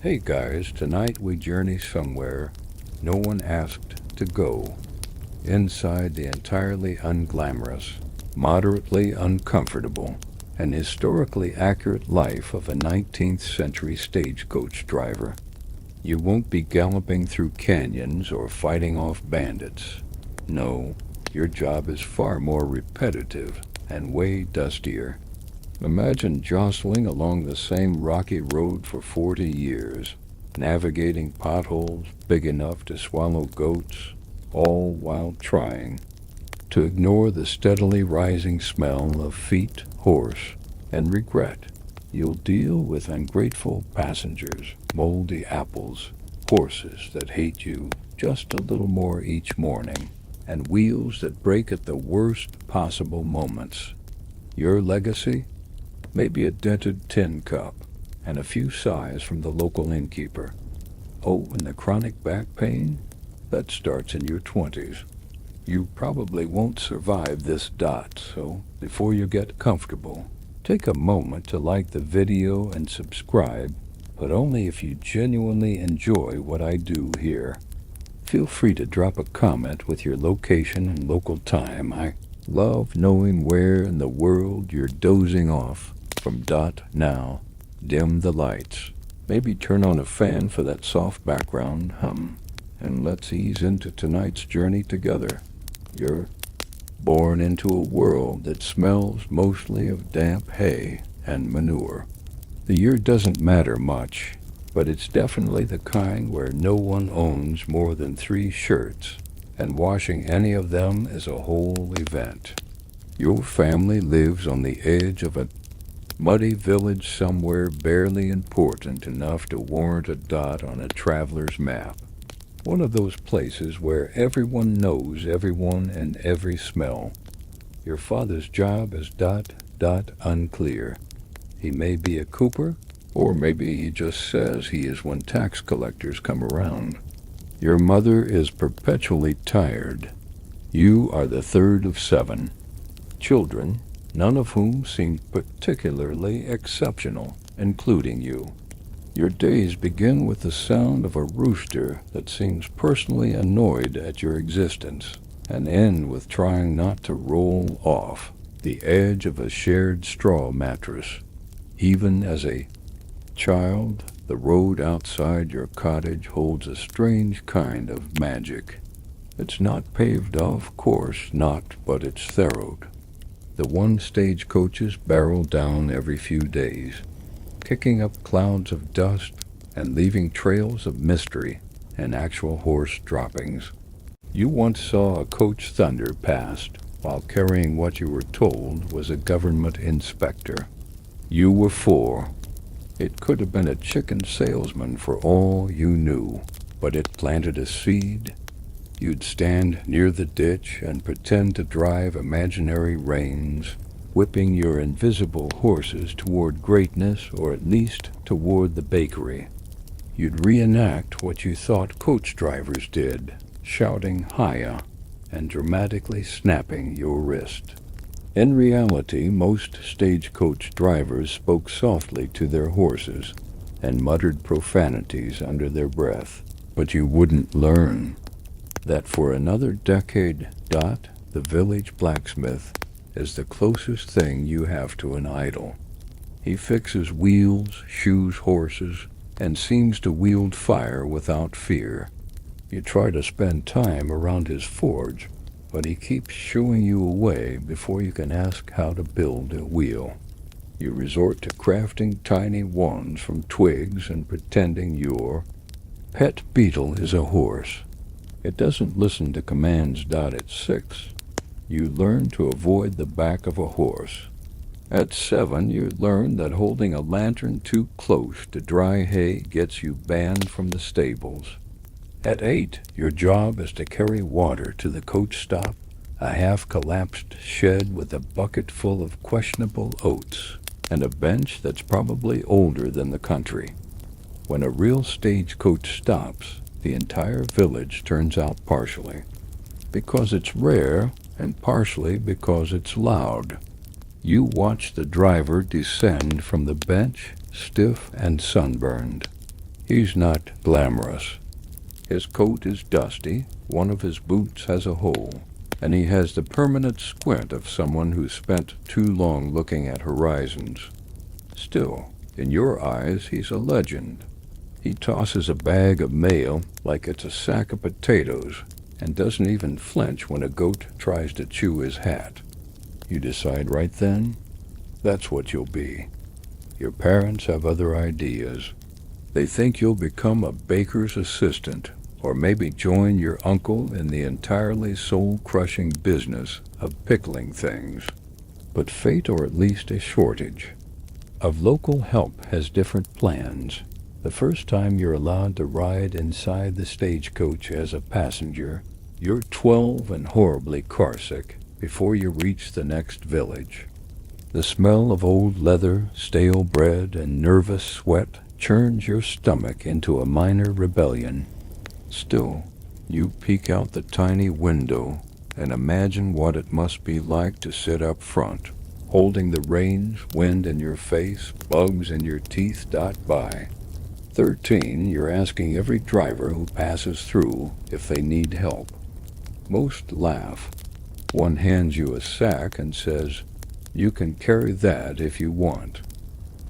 Hey guys, tonight we journey somewhere no one asked to go, inside the entirely unglamorous, moderately uncomfortable, and historically accurate life of a 19th century stagecoach driver. You won't be galloping through canyons or fighting off bandits. No, your job is far more repetitive and way dustier. Imagine jostling along the same rocky road for 40 years, navigating potholes big enough to swallow goats, all while trying to ignore the steadily rising smell of feet, horse, and regret. You'll deal with ungrateful passengers, moldy apples, horses that hate you just a little more each morning, and wheels that break at the worst possible moments. Your legacy? Maybe a dented tin cup, and a few sighs from the local innkeeper. Oh, and the chronic back pain? That starts in your 20s. You probably won't survive this dot, so before you get comfortable, take a moment to like the video and subscribe, but only if you genuinely enjoy what I do here. Feel free to drop a comment with your location and local time. I love knowing where in the world you're dozing off. From dot now, dim the lights. Maybe turn on a fan for that soft background hum, and let's ease into tonight's journey together. You're born into a world that smells mostly of damp hay and manure. The year doesn't matter much, but it's definitely the kind where no one owns more than 3 shirts, and washing any of them is a whole event. Your family lives on the edge of a muddy village somewhere barely important enough to warrant a dot on a traveler's map. One of those places where everyone knows everyone and every smell. Your father's job is ... unclear. He may be a cooper, or maybe he just says he is when tax collectors come around. Your mother is perpetually tired. You are the third of 7 children, none of whom seem particularly exceptional, including you. Your days begin with the sound of a rooster that seems personally annoyed at your existence, and end with trying not to roll off the edge of a shared straw mattress. Even as a child, the road outside your cottage holds a strange kind of magic. It's not paved, of course not, but it's furrowed. The one stagecoaches barrel down every few days, kicking up clouds of dust and leaving trails of mystery and actual horse droppings. You once saw a coach thunder past while carrying what you were told was a government inspector. You were 4. It could have been a chicken salesman for all you knew, but it planted a seed. You'd stand near the ditch and pretend to drive imaginary reins, whipping your invisible horses toward greatness, or at least toward the bakery. You'd reenact what you thought coach drivers did, shouting "Hiya" and dramatically snapping your wrist. In reality, most stagecoach drivers spoke softly to their horses and muttered profanities under their breath. But you wouldn't learn that for another decade, the village blacksmith is the closest thing you have to an idol. He fixes wheels, shoes horses, and seems to wield fire without fear. You try to spend time around his forge, but he keeps shooing you away before you can ask how to build a wheel. You resort to crafting tiny wands from twigs and pretending your pet beetle is a horse. It doesn't listen to commands. At 6, you learn to avoid the back of a horse. At 7, you learn that holding a lantern too close to dry hay gets you banned from the stables. At 8, your job is to carry water to the coach stop, a half-collapsed shed with a bucket full of questionable oats, and a bench that's probably older than the country. When a real stagecoach stops, the entire village turns out partially, because it's rare, and partially because it's loud. You watch the driver descend from the bench, stiff and sunburned. He's not glamorous. His coat is dusty, one of his boots has a hole, and he has the permanent squint of someone who spent too long looking at horizons. Still, in your eyes, he's a legend. He tosses a bag of mail like it's a sack of potatoes and doesn't even flinch when a goat tries to chew his hat. You decide right then, that's what you'll be. Your parents have other ideas. They think you'll become a baker's assistant, or maybe join your uncle in the entirely soul-crushing business of pickling things. But fate, or at least a shortage, of local help has different plans. The first time you're allowed to ride inside the stagecoach as a passenger, you're 12 and horribly carsick before you reach the next village. The smell of old leather, stale bread, and nervous sweat churns your stomach into a minor rebellion. Still, you peek out the tiny window and imagine what it must be like to sit up front, holding the reins, wind in your face, bugs in your teeth dot by. 13, you're asking every driver who passes through if they need help. Most laugh. One hands you a sack and says, "You can carry that if you want."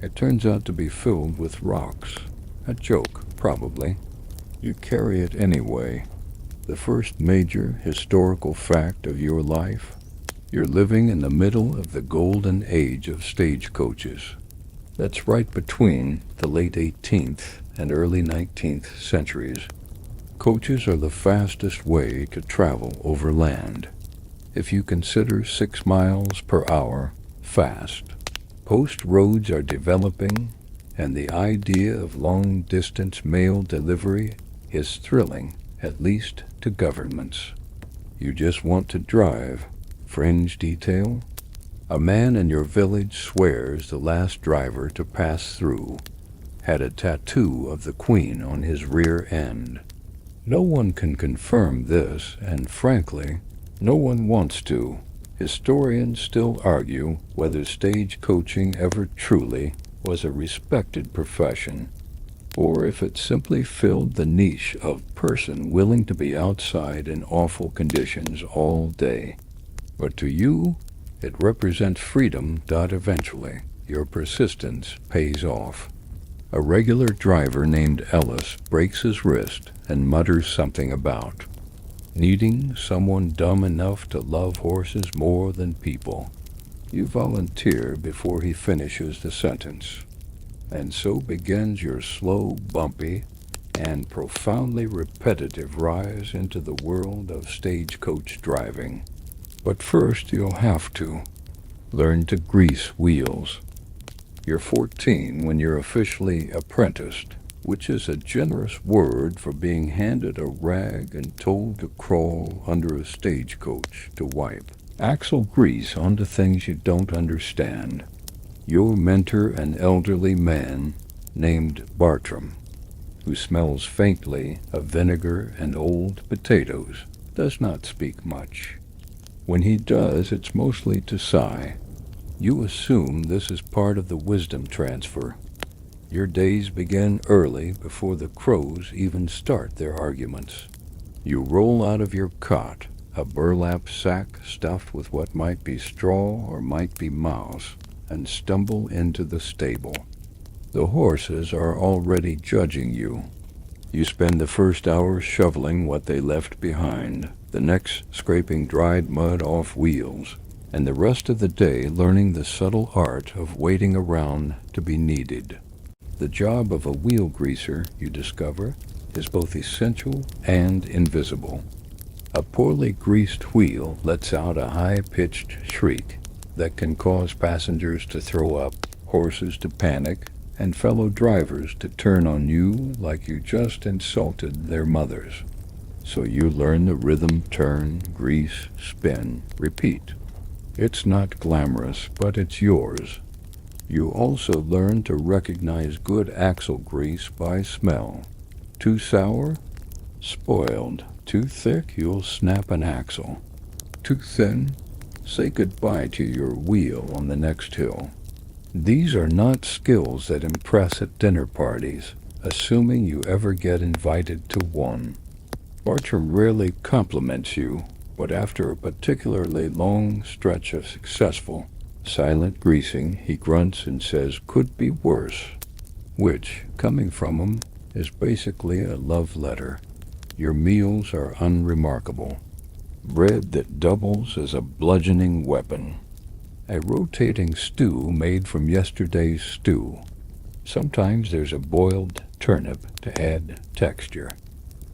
It turns out to be filled with rocks. A joke, probably. You carry it anyway. The first major historical fact of your life: you're living in the middle of the golden age of stagecoaches. That's right between the late 18th and early 19th centuries. Coaches are the fastest way to travel over land, if you consider 6 miles per hour fast. Post roads are developing, and the idea of long-distance mail delivery is thrilling, at least to governments. You just want to drive. Fringe detail: a man in your village swears the last driver to pass through had a tattoo of the Queen on his rear end. No one can confirm this, and frankly, no one wants to. Historians still argue whether stagecoaching ever truly was a respected profession, or if it simply filled the niche of person willing to be outside in awful conditions all day. But to you, it represents freedom. Eventually, your persistence pays off. A regular driver named Ellis breaks his wrist and mutters something about needing someone dumb enough to love horses more than people. You volunteer before he finishes the sentence. And so begins your slow, bumpy, and profoundly repetitive rise into the world of stagecoach driving. But first you'll have to learn to grease wheels. You're 14 when you're officially apprenticed, which is a generous word for being handed a rag and told to crawl under a stagecoach to wipe axle grease onto things you don't understand. Your mentor, an elderly man named Bartram, who smells faintly of vinegar and old potatoes, does not speak much. When he does, it's mostly to sigh. You assume this is part of the wisdom transfer. Your days begin early before the crows even start their arguments. You roll out of your cot, a burlap sack stuffed with what might be straw or might be mouse, and stumble into the stable. The horses are already judging you. You spend the first hour shoveling what they left behind, the next scraping dried mud off wheels, and the rest of the day learning the subtle art of waiting around to be needed. The job of a wheel greaser, you discover, is both essential and invisible. A poorly greased wheel lets out a high-pitched shriek that can cause passengers to throw up, horses to panic, and fellow drivers to turn on you like you just insulted their mothers. So you learn the rhythm: turn, grease, spin, repeat. It's not glamorous, but it's yours. You also learn to recognize good axle grease by smell. Too sour? Spoiled. Too thick? You'll snap an axle. Too thin? Say goodbye to your wheel on the next hill. These are not skills that impress at dinner parties. assuming you ever get invited to one. Bartram rarely compliments you, but after a particularly long stretch of successful, silent greasing, he grunts and says, "Could be worse," which, coming from him, is basically a love letter. Your meals are unremarkable. Bread that doubles as a bludgeoning weapon. A rotating stew made from yesterday's stew. Sometimes there's a boiled turnip to add texture.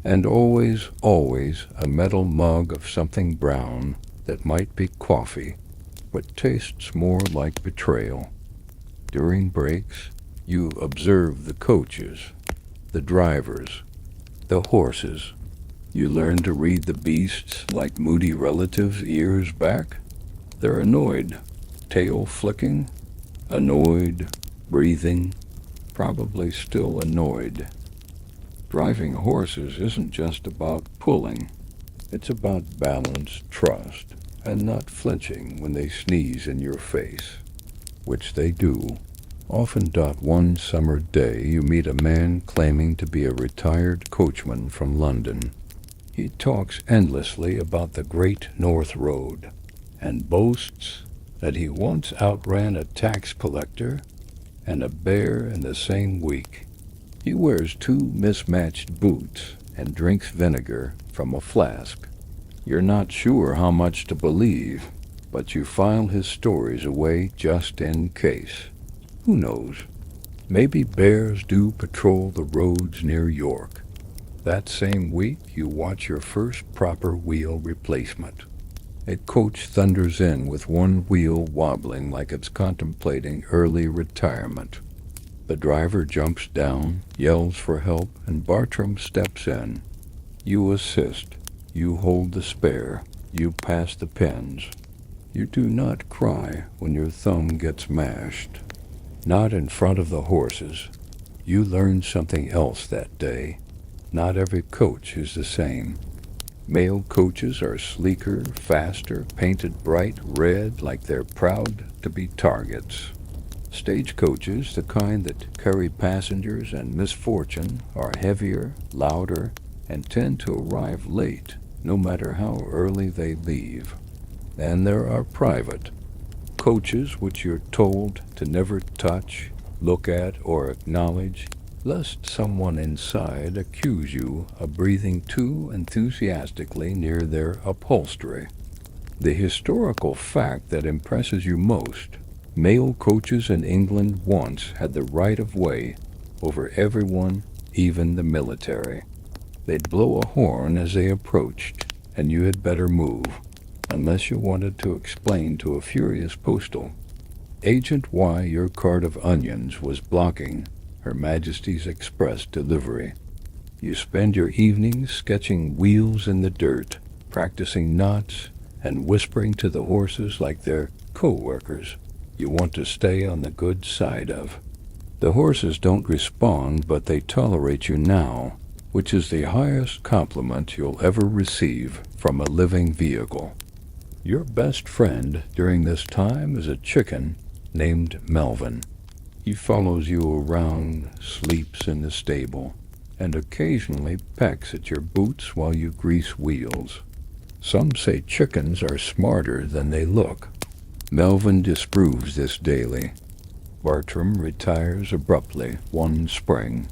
And always, always a metal mug of something brown that might be coffee, but tastes more like betrayal. During breaks, you observe the coaches, the drivers, the horses. You learn to read the beasts like moody relatives ears back. They're annoyed, tail flicking, annoyed, breathing, probably still annoyed. Driving horses isn't just about pulling. It's about balance, trust, and not flinching when they sneeze in your face, which they do. Often. One summer day you meet a man claiming to be a retired coachman from London. He talks endlessly about the Great North Road and boasts that he once outran a tax collector and a bear in the same week. He wears 2 mismatched boots and drinks vinegar from a flask. You're not sure how much to believe, but you file his stories away just in case. Who knows? Maybe bears do patrol the roads near York. That same week, you watch your first proper wheel replacement. A coach thunders in with one wheel wobbling like it's contemplating early retirement. The driver jumps down, yells for help, and Bartram steps in. You assist. You hold the spare. You pass the pins. You do not cry when your thumb gets mashed. Not in front of the horses. You learn something else that day. Not every coach is the same. Male coaches are sleeker, faster, painted bright red like they're proud to be targets. Stagecoaches, the kind that carry passengers and misfortune, are heavier, louder, and tend to arrive late, no matter how early they leave. Then there are private coaches, which you're told to never touch, look at, or acknowledge, lest someone inside accuse you of breathing too enthusiastically near their upholstery. The historical fact that impresses you most: male coaches in England once had the right of way over everyone, even the military. They'd blow a horn as they approached, and you had better move, unless you wanted to explain to a furious postal agent why your cart of onions was blocking Her Majesty's Express delivery. You spend your evenings sketching wheels in the dirt, practicing knots, and whispering to the horses like they're co-workers you want to stay on the good side of. The horses don't respond, but they tolerate you now, which is the highest compliment you'll ever receive from a living vehicle. Your best friend during this time is a chicken named Melvin. He follows you around, sleeps in the stable, and occasionally pecks at your boots while you grease wheels. Some say chickens are smarter than they look. Melvin disproves this daily. Bartram retires abruptly one spring.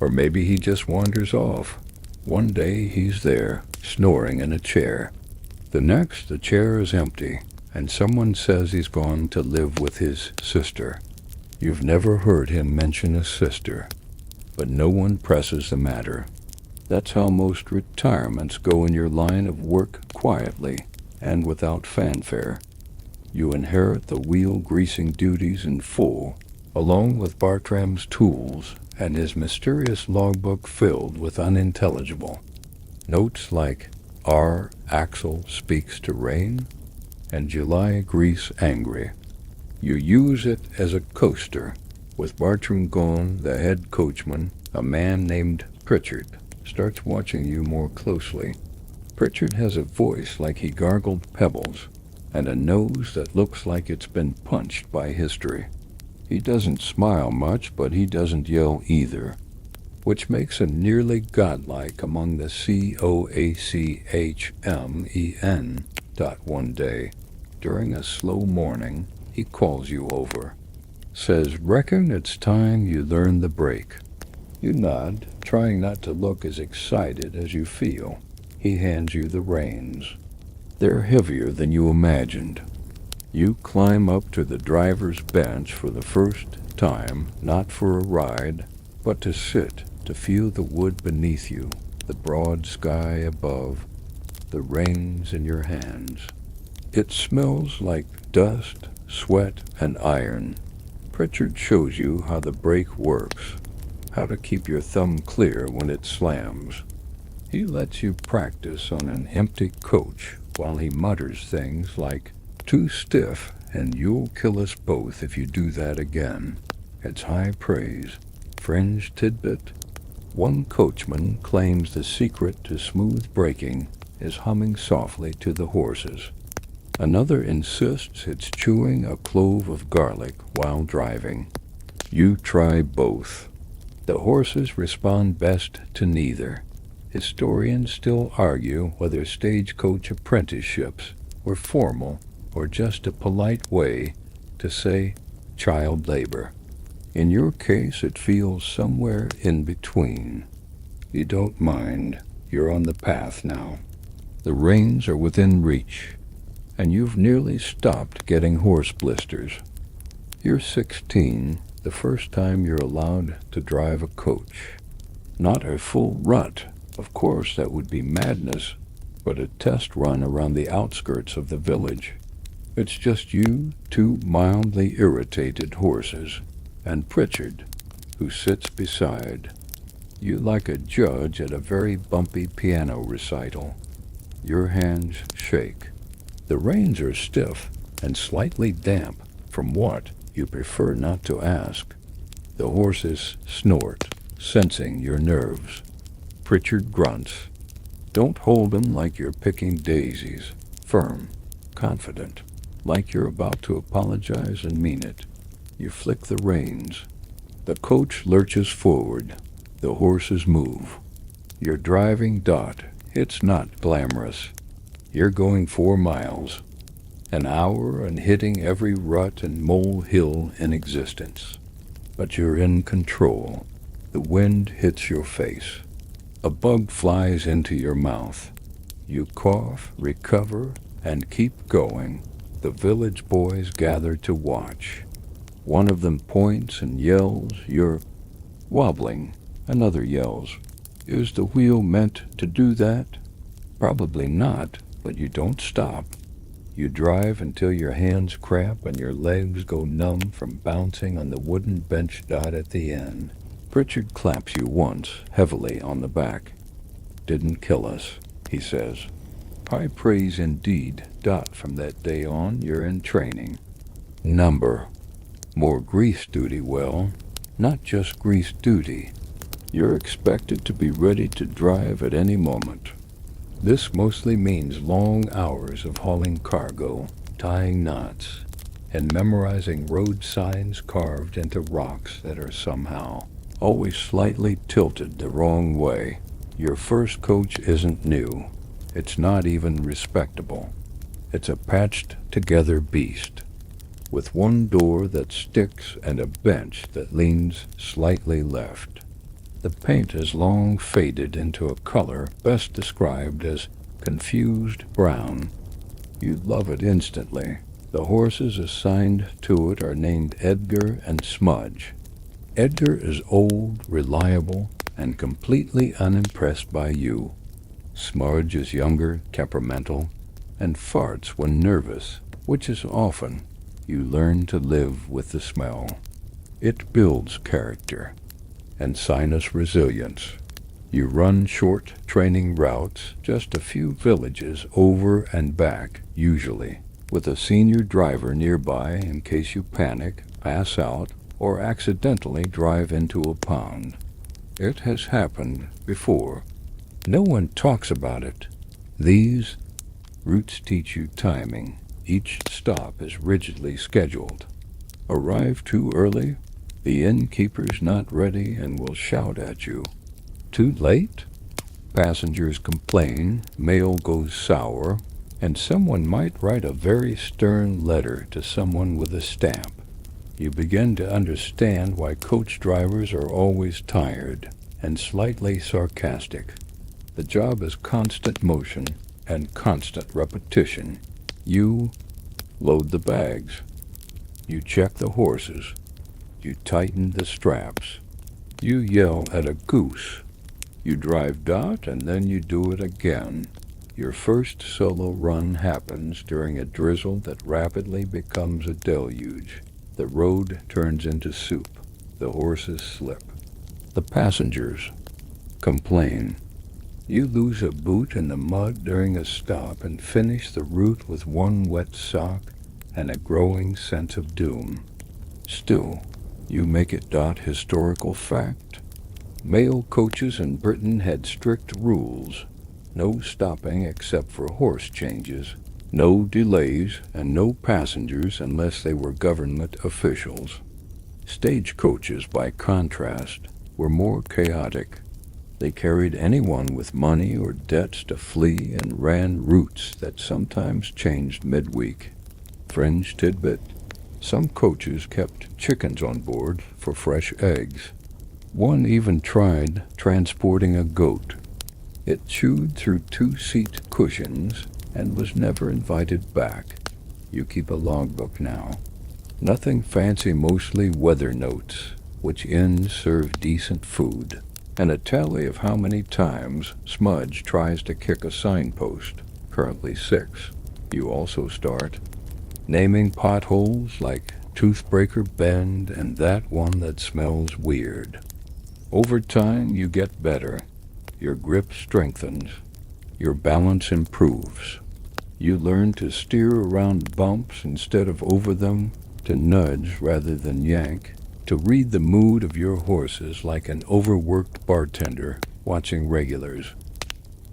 Or maybe he just wanders off. One day he's there, snoring in a chair. The next, the chair is empty, and someone says he's gone to live with his sister. You've never heard him mention a sister, but no one presses the matter. That's how most retirements go in your line of work, quietly and without fanfare. You inherit the wheel-greasing duties in full, along with Bartram's tools and his mysterious logbook filled with unintelligible notes like "R. Axle speaks to rain" and "July grease angry." You use it as a coaster. With Bartram gone, the head coachman, a man named Pritchard, starts watching you more closely. Pritchard has a voice like he gargled pebbles, and a nose that looks like it's been punched by history. He doesn't smile much, but he doesn't yell either. which makes him nearly godlike among the COACHMEN. One day, during a slow morning, he calls you over, says, "Reckon it's time you learn the brake." You nod, trying not to look as excited as you feel. He hands you the reins. They're heavier than you imagined. You climb up to the driver's bench for the first time, not for a ride, but to sit, to feel the wood beneath you, the broad sky above, the reins in your hands. It smells like dust, sweat, and iron. Pritchard shows you how the brake works, how to keep your thumb clear when it slams. He lets you practice on an empty coach while he mutters things like, "Too stiff, and you'll kill us both if you do that again." It's high praise. Fringe tidbit: one coachman claims the secret to smooth braking is humming softly to the horses. Another insists it's chewing a clove of garlic while driving. You try both. The horses respond best to neither. Historians still argue whether stagecoach apprenticeships were formal or just a polite way to say child labor. In your case, it feels somewhere in between. You don't mind. You're on the path now. The reins are within reach, and you've nearly stopped getting horse blisters. You're 16, the first time you're allowed to drive a coach. Not a full rut. Of course, that would be madness, but a test run around the outskirts of the village. It's just you, two mildly irritated horses, and Pritchard, who sits beside. You like a judge at a very bumpy piano recital. Your hands shake. The reins are stiff and slightly damp, from what you prefer not to ask. The horses snort, sensing your nerves. Pritchard grunts. Don't hold them like you're picking daisies. Firm, confident, like you're about to apologize and mean it. You flick the reins. The coach lurches forward. The horses move. You're driving Dot. It's not glamorous. You're going 4 miles. An hour and hitting every rut and molehill in existence. But you're in control. The wind hits your face. A bug flies into your mouth. You cough, recover, and keep going. The village boys gather to watch. One of them points and yells, "You're wobbling." Another yells, "Is the wheel meant to do that?" Probably not, but you don't stop. You drive until your hands cramp and your legs go numb from bouncing on the wooden bench Dot at the end. Pritchard claps you once, heavily on the back. "Didn't kill us," he says. "High praise indeed, Dot. From that day on, you're in training. Number. More grease duty, well, not just grease duty. You're expected to be ready to drive at any moment. This mostly means long hours of hauling cargo, tying knots, and memorizing road signs carved into rocks that are somehow always slightly tilted the wrong way. Your first coach isn't new. It's not even respectable. It's a patched-together beast, with one door that sticks and a bench that leans slightly left. The paint has long faded into a color best described as confused brown. You love it instantly. The horses assigned to it are named Edgar and Smudge. Edgar is old, reliable, and completely unimpressed by you. Smudge is younger, temperamental, and farts when nervous, which is often. You learn to live with the smell. It builds character and sinus resilience. You run short training routes, just a few villages over and back, usually, with a senior driver nearby in case you panic, pass out, or accidentally drive into a pond. It has happened before. No one talks about it. These routes teach you timing. Each stop is rigidly scheduled. Arrive too early, The innkeeper's not ready and will shout at you. Too late? Passengers complain, mail goes sour, and someone might write a very stern letter to someone with a stamp. You begin to understand why coach drivers are always tired and slightly sarcastic. The job is constant motion and constant repetition. You load the bags. You check the horses. You tighten the straps. You yell at a goose. You drive Dot and then you do it again. Your first solo run happens during a drizzle that rapidly becomes a deluge. The road turns into soup. The horses slip. The passengers complain. You lose a boot in the mud during a stop and finish the route with one wet sock and a growing sense of doom. Still, you make it. Historical fact. Mail coaches in Britain had strict rules. No stopping except for horse changes. No delays and no passengers unless they were government officials. Stagecoaches, by contrast, were more chaotic. They carried anyone with money or debts to flee and ran routes that sometimes changed midweek. Fringe tidbit: some coaches kept chickens on board for fresh eggs. One even tried transporting a goat. It chewed through 2-seat cushions and was never invited back. You keep a logbook now. Nothing fancy, mostly weather notes, which inns serve decent food, and a tally of how many times Smudge tries to kick a signpost, currently 6. You also start naming potholes like Toothbreaker Bend and that one that smells weird. Over time, you get better. Your grip strengthens. Your balance improves. You learn to steer around bumps instead of over them, to nudge rather than yank, to read the mood of your horses like an overworked bartender watching regulars.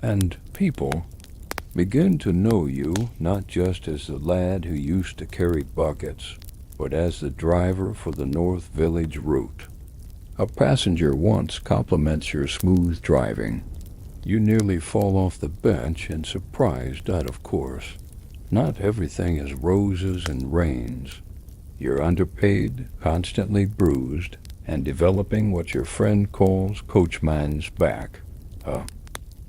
And people begin to know you not just as the lad who used to carry buckets, but as the driver for the North Village route. A passenger once compliments your smooth driving. You nearly fall off the bench in surprise, of course. Not everything is roses and rains. You're underpaid, constantly bruised, and developing what your friend calls coachman's back. A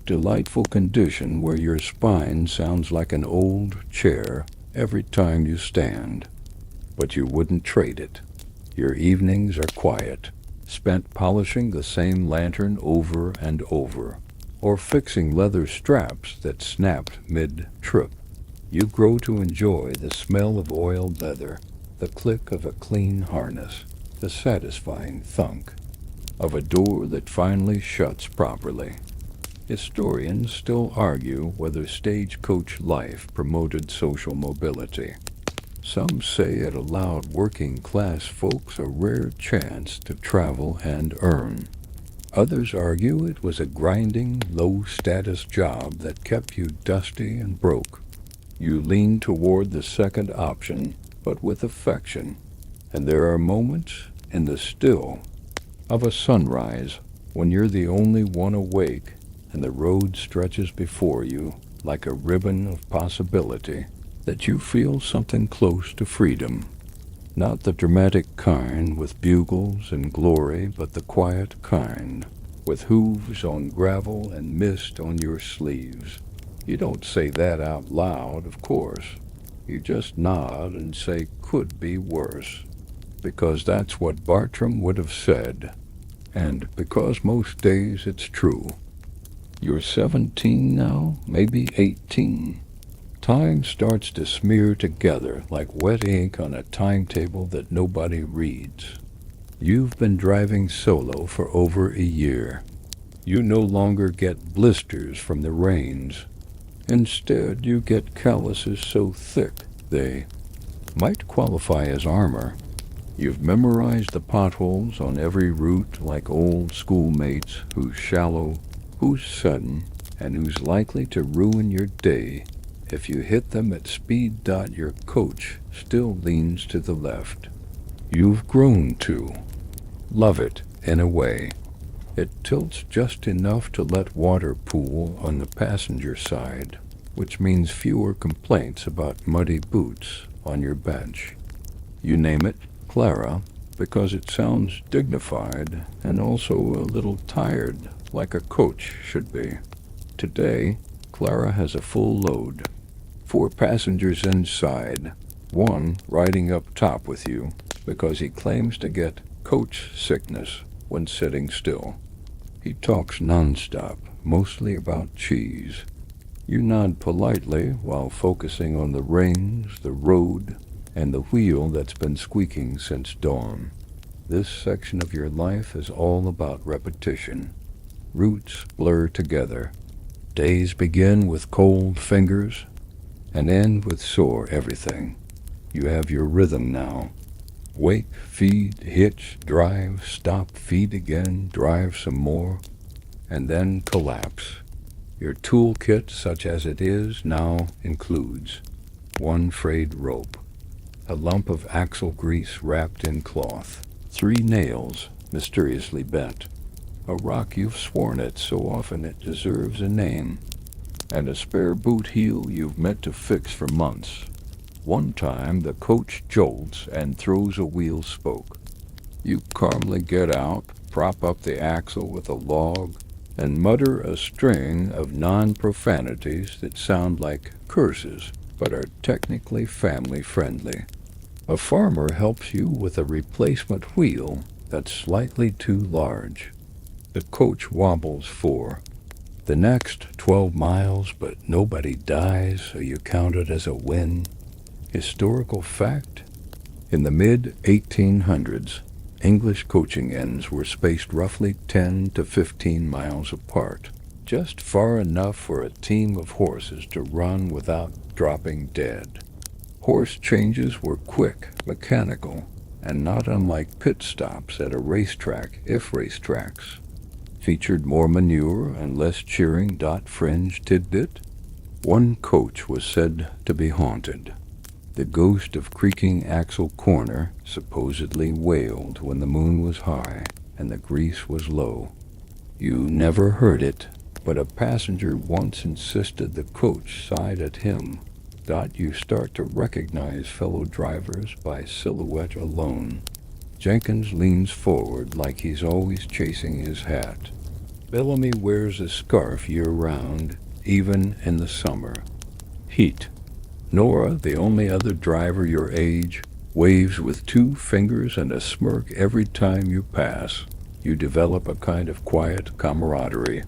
delightful condition where your spine sounds like an old chair every time you stand. But you wouldn't trade it. Your evenings are quiet, spent polishing the same lantern over and over, or fixing leather straps that snapped mid-trip. You grow to enjoy the smell of oiled leather, the click of a clean harness, the satisfying thunk of a door that finally shuts properly. Historians still argue whether stagecoach life promoted social mobility. Some say it allowed working-class folks a rare chance to travel and earn. Others argue it was a grinding, low-status job that kept you dusty and broke. You lean toward the second option, but with affection, and there are moments in the still of a sunrise when you're the only one awake and the road stretches before you like a ribbon of possibility, that you feel something close to freedom. Not the dramatic kind with bugles and glory, but the quiet kind, with hooves on gravel and mist on your sleeves. You don't say that out loud, of course. You just nod and say, "Could be worse," because that's what Bartram would have said, and because most days it's true. You're 17 now, maybe 18. Time starts to smear together like wet ink on a timetable that nobody reads. You've been driving solo for over a year. You no longer get blisters from the rains. Instead, you get calluses so thick they might qualify as armor. You've memorized the potholes on every route like old schoolmates who's shallow, who's sudden, and who's likely to ruin your day if you hit them at speed. Your coach still leans to the left. You've grown too. love it in a way. It tilts just enough to let water pool on the passenger side, which means fewer complaints about muddy boots on your bench. You name it Clara because it sounds dignified and also a little tired, like a coach should be. Today, Clara has a full load. 4 passengers inside, 1 riding up top with you because he claims to get coach sickness when sitting still. He talks nonstop, mostly about cheese. You nod politely while focusing on the rings, the road, and the wheel that's been squeaking since dawn. This section of your life is all about repetition. Routes blur together. Days begin with cold fingers and end with sore everything. You have your rhythm now. Wake, feed, hitch, drive, stop, feed again, drive some more, and then collapse. Your toolkit, such as it is, now includes 1 frayed rope, a lump of axle grease wrapped in cloth, 3 nails mysteriously bent, a rock you've sworn at so often it deserves a name, and a spare boot heel you've meant to fix for months. One time the coach jolts and throws a wheel spoke. You calmly get out, prop up the axle with a log, and mutter a string of non-profanities that sound like curses, but are technically family-friendly. A farmer helps you with a replacement wheel that's slightly too large. The coach wobbles 4. The next 12 miles, but nobody dies, so you count it as a win. Historical fact: in the mid-1800s, English coaching ends were spaced roughly 10 to 15 miles apart, just far enough for a team of horses to run without dropping dead. Horse changes were quick, mechanical, and not unlike pit stops at a racetrack if racetracks. Featured more manure and less cheering dot-fringe tidbit. One coach was said to be haunted. The ghost of Creaking Axle Corner supposedly wailed when the moon was high and the grease was low. You never heard it, but a passenger once insisted the coach sighed at him. You start to recognize fellow drivers by silhouette alone. Jenkins leans forward like he's always chasing his hat. Bellamy wears a scarf year-round, even in the summer. Heat. Nora, the only other driver your age, waves with 2 fingers and a smirk every time you pass. You develop a kind of quiet camaraderie.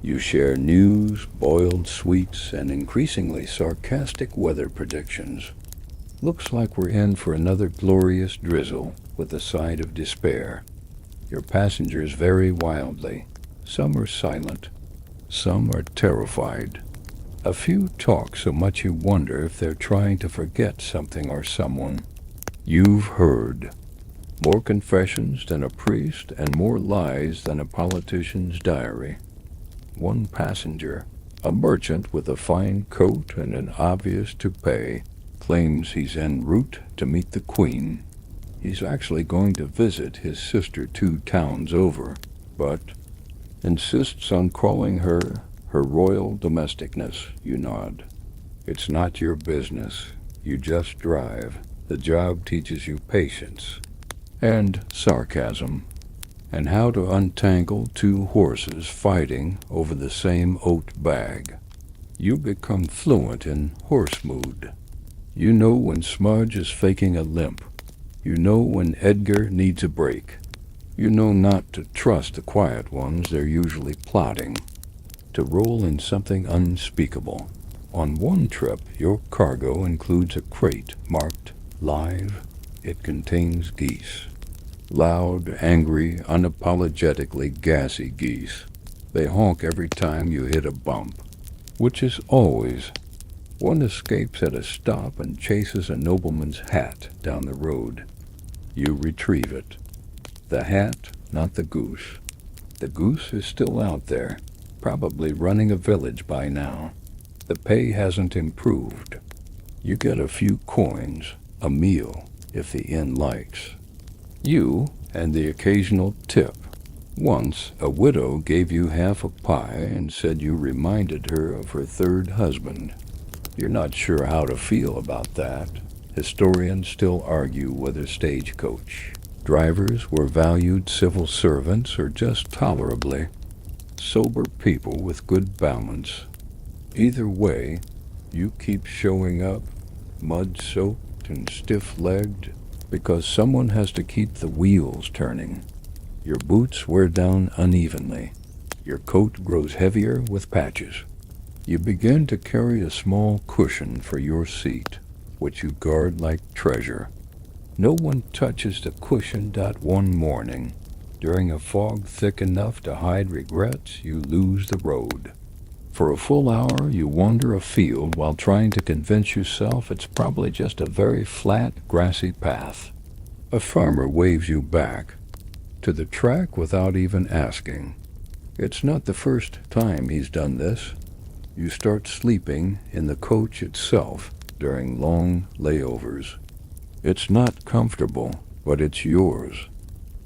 You share news, boiled sweets, and increasingly sarcastic weather predictions. Looks like we're in for another glorious drizzle with a side of despair. Your passengers vary wildly. Some are silent. Some are terrified. A few talk so much you wonder if they're trying to forget something or someone. You've heard. More confessions than a priest and more lies than a politician's diary. One passenger, a merchant with a fine coat and an obvious toupee, claims he's en route to meet the Queen. He's actually going to visit his sister 2 towns over, but insists on calling her royal domesticness. You nod. It's not your business. You just drive. The job teaches you patience and sarcasm, and how to untangle 2 horses fighting over the same oat bag. You become fluent in horse mood. You know when Smudge is faking a limp. You know when Edgar needs a break. You know not to trust the quiet ones, they're usually plotting to roll in something unspeakable. On one trip, your cargo includes a crate marked live. It contains geese. Loud, angry, unapologetically gassy geese. They honk every time you hit a bump, which is always. One escapes at a stop and chases a nobleman's hat down the road. You retrieve it. The hat, not the goose. The goose is still out there, probably running a village by now. The pay hasn't improved. You get a few coins, a meal, if the inn likes. You, and the occasional tip. Once, a widow gave you half a pie and said you reminded her of her third husband. You're not sure how to feel about that. Historians still argue whether Stagecoach drivers were valued civil servants or just tolerably sober people with good balance. Either way, you keep showing up, mud-soaked and stiff-legged, because someone has to keep the wheels turning. Your boots wear down unevenly. Your coat grows heavier with patches. You begin to carry a small cushion for your seat, which you guard like treasure. No one touches the cushion. One morning, during a fog thick enough to hide regrets, you lose the road. For a full hour, you wander afield while trying to convince yourself it's probably just a very flat, grassy path. A farmer waves you back to the track without even asking. It's not the first time he's done this. You start sleeping in the coach itself during long layovers. It's not comfortable, but it's yours.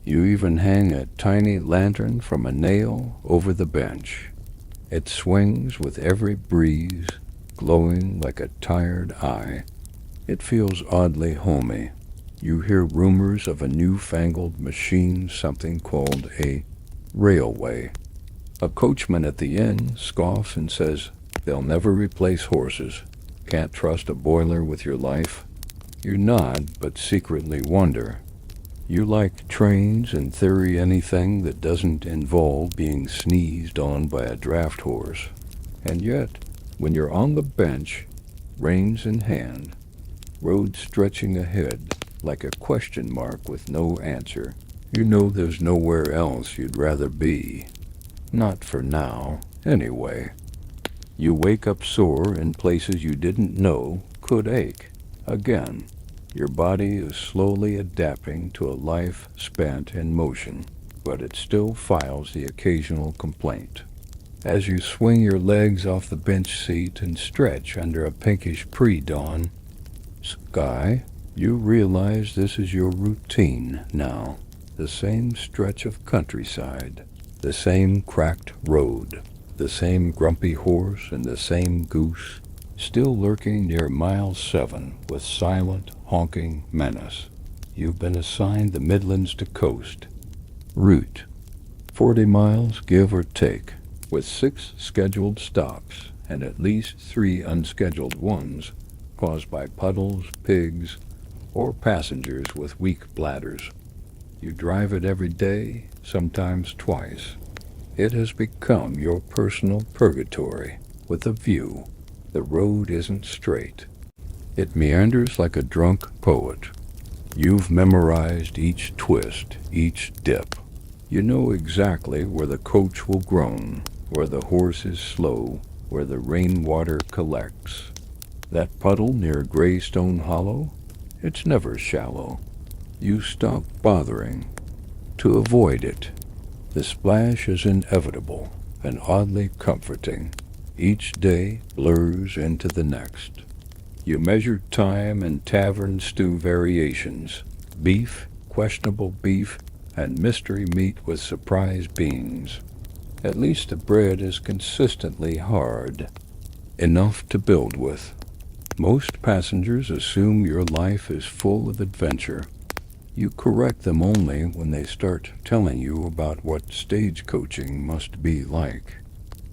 You even hang a tiny lantern from a nail over the bench. It swings with every breeze, glowing like a tired eye. It feels oddly homey. You hear rumors of a newfangled machine, something called a railway. A coachman at the inn scoffs and says they'll never replace horses. Can't trust a boiler with your life. You nod, but secretly wonder. You like trains, in theory anything that doesn't involve being sneezed on by a draft horse. And yet, when you're on the bench, reins in hand, road stretching ahead like a question mark with no answer, you know there's nowhere else you'd rather be. Not for now, anyway. You wake up sore in places you didn't know could ache. Again, your body is slowly adapting to a life spent in motion, but it still files the occasional complaint. As you swing your legs off the bench seat and stretch under a pinkish pre-dawn sky, you realize this is your routine now. The same stretch of countryside, the same cracked road, the same grumpy horse and the same goose, still lurking near mile 7 with silent, honking menace. You've been assigned the Midlands to coast. Route 40 miles, give or take, with 6 scheduled stops and at least 3 unscheduled ones caused by puddles, pigs, or passengers with weak bladders. You drive it every day, sometimes twice. It has become your personal purgatory with a view. The road isn't straight. It meanders like a drunk poet. You've memorized each twist, each dip. You know exactly where the coach will groan, where the horse is slow, where the rainwater collects. That puddle near Greystone Hollow, it's never shallow. You stop bothering to avoid it. The splash is inevitable and oddly comforting. Each day blurs into the next. You measure time and tavern stew variations, beef, questionable beef, and mystery meat with surprise beans. At least the bread is consistently hard, enough to build with. Most passengers assume your life is full of adventure. You correct them only when they start telling you about what stagecoaching must be like.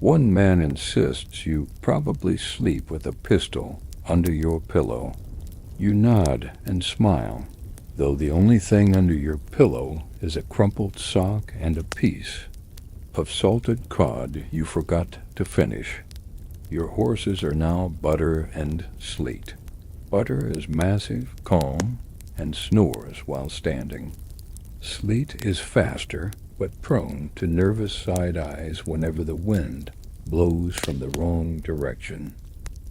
One man insists you probably sleep with a pistol under your pillow. You nod and smile, though the only thing under your pillow is a crumpled sock and a piece of salted cod you forgot to finish. Your horses are now Butter and Sleet. Butter is massive, calm, and snores while standing. Sleet is faster, but prone to nervous side eyes whenever the wind blows from the wrong direction.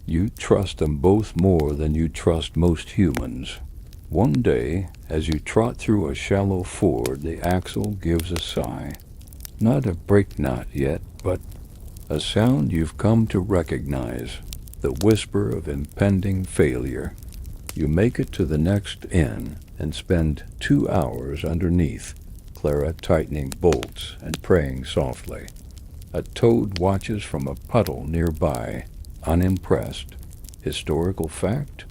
You trust them both more than you trust most humans. One day, as you trot through a shallow ford, the axle gives a sigh. Not a brake knot yet, but a sound you've come to recognize, the whisper of impending failure. You make it to the next inn and spend 2 hours underneath Clara tightening bolts and praying softly. A toad watches from a puddle nearby, unimpressed. Historical fact?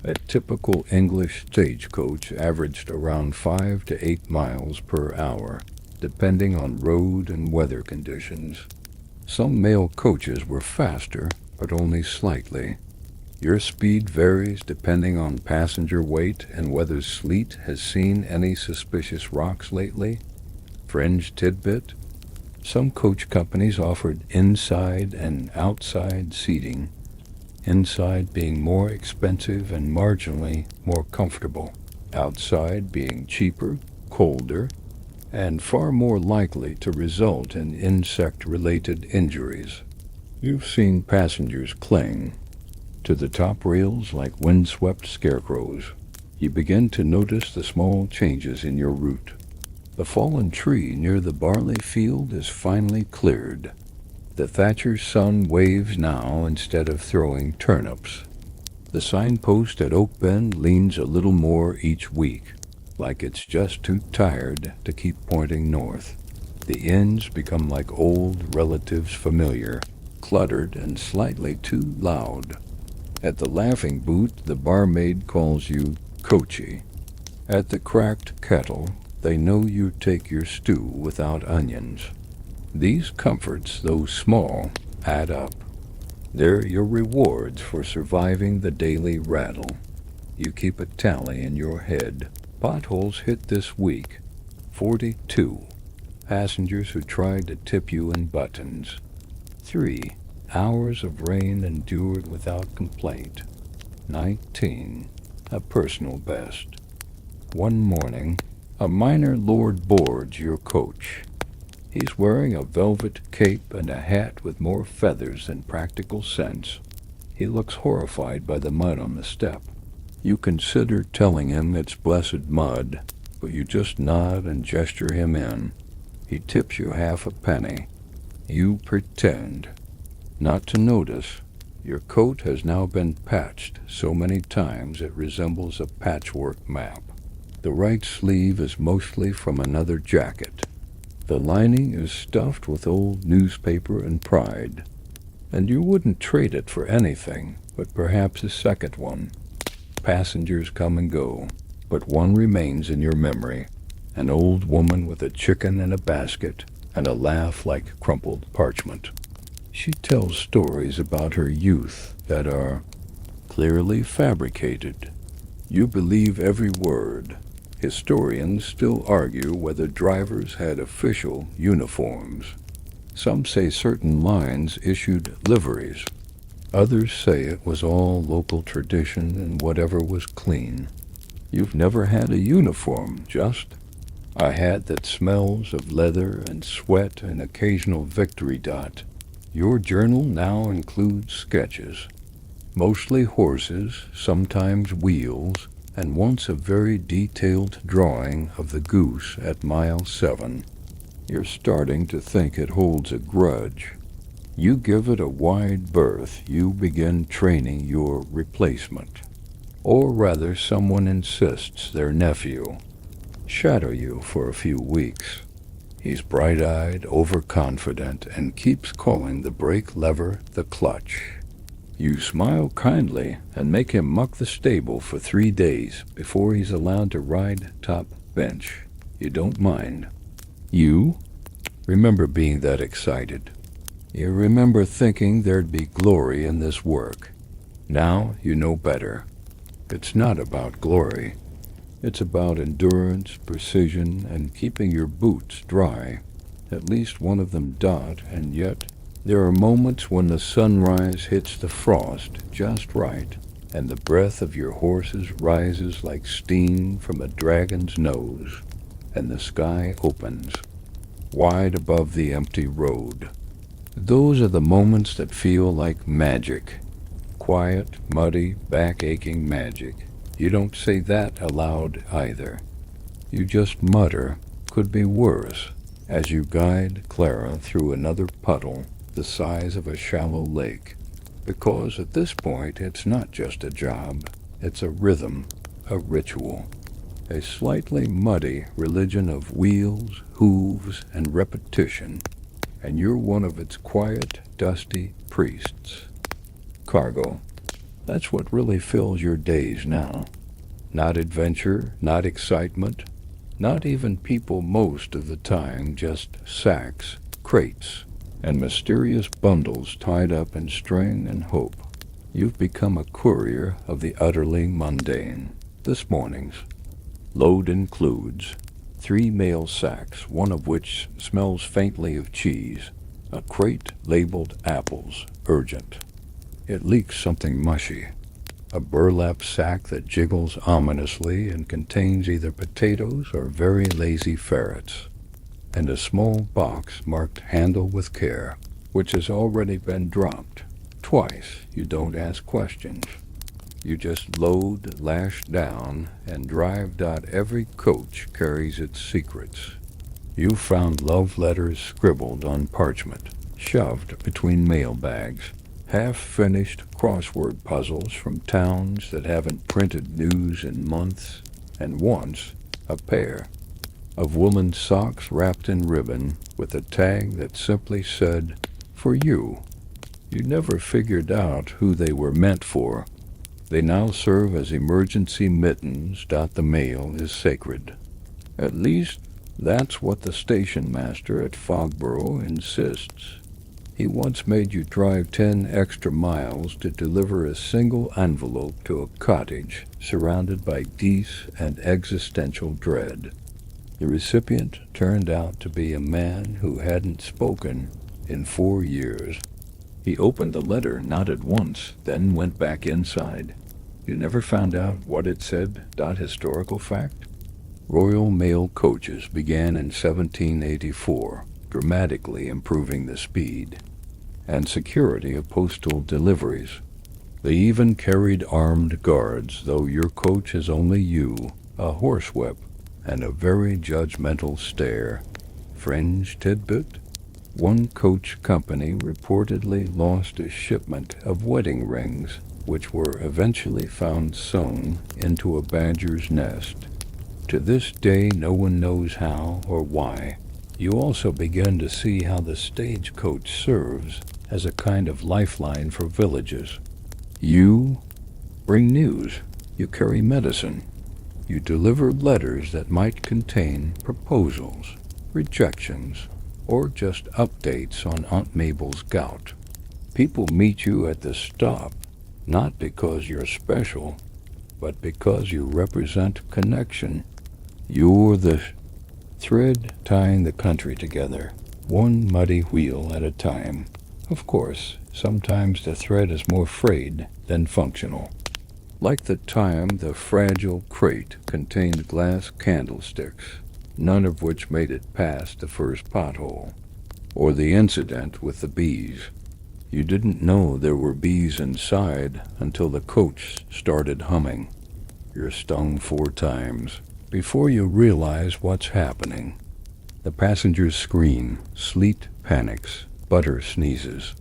A typical English stagecoach averaged around 5 to 8 miles per hour, depending on road and weather conditions. Some mail coaches were faster, but only slightly. Your speed varies depending on passenger weight and whether sleet has seen any suspicious rocks lately. Fringe tidbit: some coach companies offered inside and outside seating, inside being more expensive and marginally more comfortable, outside being cheaper, colder, and far more likely to result in insect-related injuries. You've seen passengers cling to the top rails like windswept scarecrows. You begin to notice the small changes in your route. The fallen tree near the barley field is finally cleared. The thatcher's son waves now instead of throwing turnips. The signpost at Oak Bend leans a little more each week, like it's just too tired to keep pointing north. The inns become like old relatives familiar, cluttered and slightly too loud. At the Laughing Boot, the barmaid calls you Coachy. At the Cracked Kettle, they know you take your stew without onions. These comforts, though small, add up. They're your rewards for surviving the daily rattle. You keep a tally in your head. Potholes hit this week: 42. Passengers who tried to tip you in buttons. 3. Hours of rain endured without complaint. 19. A personal best. One morning, a minor lord boards your coach. He's wearing a velvet cape and a hat with more feathers than practical sense. He looks horrified by the mud on the step. You consider telling him it's blessed mud, but you just nod and gesture him in. He tips you half a penny. You pretend not to notice. Your coat has now been patched so many times it resembles a patchwork map. The right sleeve is mostly from another jacket. The lining is stuffed with old newspaper and pride, and you wouldn't trade it for anything but perhaps a second one. Passengers come and go, but one remains in your memory: an old woman with a chicken in a basket and a laugh like crumpled parchment. She tells stories about her youth that are clearly fabricated. You believe every word. Historians still argue whether drivers had official uniforms. Some say certain lines issued liveries. Others say it was all local tradition and whatever was clean. You've never had a uniform, just a hat that smells of leather and sweat and occasional victory dot. Your journal now includes sketches, mostly horses, sometimes wheels, and once a very detailed drawing of the goose at mile 7. You're starting to think it holds a grudge. You give it a wide berth. You begin training your replacement. Or rather, someone insists their nephew shadow you for a few weeks. He's bright-eyed, overconfident, and keeps calling the brake lever the clutch. You smile kindly and make him muck the stable for 3 days before he's allowed to ride top bench. You don't mind. You remember being that excited. You remember thinking there'd be glory in this work. Now you know better. It's not about glory. It's about endurance, precision, and keeping your boots dry. At least one of them dot, and yet there are moments when the sunrise hits the frost just right, and the breath of your horses rises like steam from a dragon's nose, and the sky opens, wide above the empty road. Those are the moments that feel like magic. Quiet, muddy, back-aching magic. You don't say that aloud either. You just mutter, "Could be worse," as you guide Clara through another puddle the size of a shallow lake. Because at this point, it's not just a job. It's a rhythm, a ritual. a slightly muddy religion of wheels, hooves, and repetition, and you're one of its quiet, dusty priests. Cargo. That's what really fills your days now. Not adventure, not excitement, not even people most of the time, just sacks, crates, and mysterious bundles tied up in string and hope. You've become a courier of the utterly mundane. This morning's load includes 3 mail sacks, one of which smells faintly of cheese, a crate labeled apples, urgent. It leaks something mushy. A burlap sack that jiggles ominously and contains either potatoes or very lazy ferrets. And a small box marked "Handle with care," which has already been dropped. Twice. You don't ask questions. You just load, lash down, and drive. Every coach carries its secrets. You found love letters scribbled on parchment, shoved between mail bags, half-finished crossword puzzles from towns that haven't printed news in months, and once a pair of woolen socks wrapped in ribbon with a tag that simply said, "For you." You never figured out who they were meant for. They now serve as emergency mittens. The mail is sacred. At least that's what the station master at Fogborough insists. He once made you drive 10 extra miles to deliver a single envelope to a cottage surrounded by geese and existential dread. The recipient turned out to be a man who hadn't spoken in 4 years. He opened the letter, nodded once, then went back inside. You never found out what it said. Historical fact? Royal Mail coaches began in 1784, dramatically improving the speed and security of postal deliveries. They even carried armed guards, though your coach is only you, a horsewhip, and a very judgmental stare. Fringe tidbit? One coach company reportedly lost a shipment of wedding rings, which were eventually found sewn into a badger's nest. To this day, no one knows how or why. You also begin to see how the stagecoach serves as a kind of lifeline for villages. You bring news. You carry medicine. You deliver letters that might contain proposals, rejections, or just updates on Aunt Mabel's gout. People meet you at the stop, not because you're special, but because you represent connection. You're the thread tying the country together, one muddy wheel at a time. Of course, sometimes the thread is more frayed than functional. Like the time the fragile crate contained glass candlesticks, none of which made it past the first pothole. Or the incident with the bees. You didn't know there were bees inside until the coach started humming. You're stung 4 times before you realize what's happening. The passengers scream, sleet panics, butter sneezes.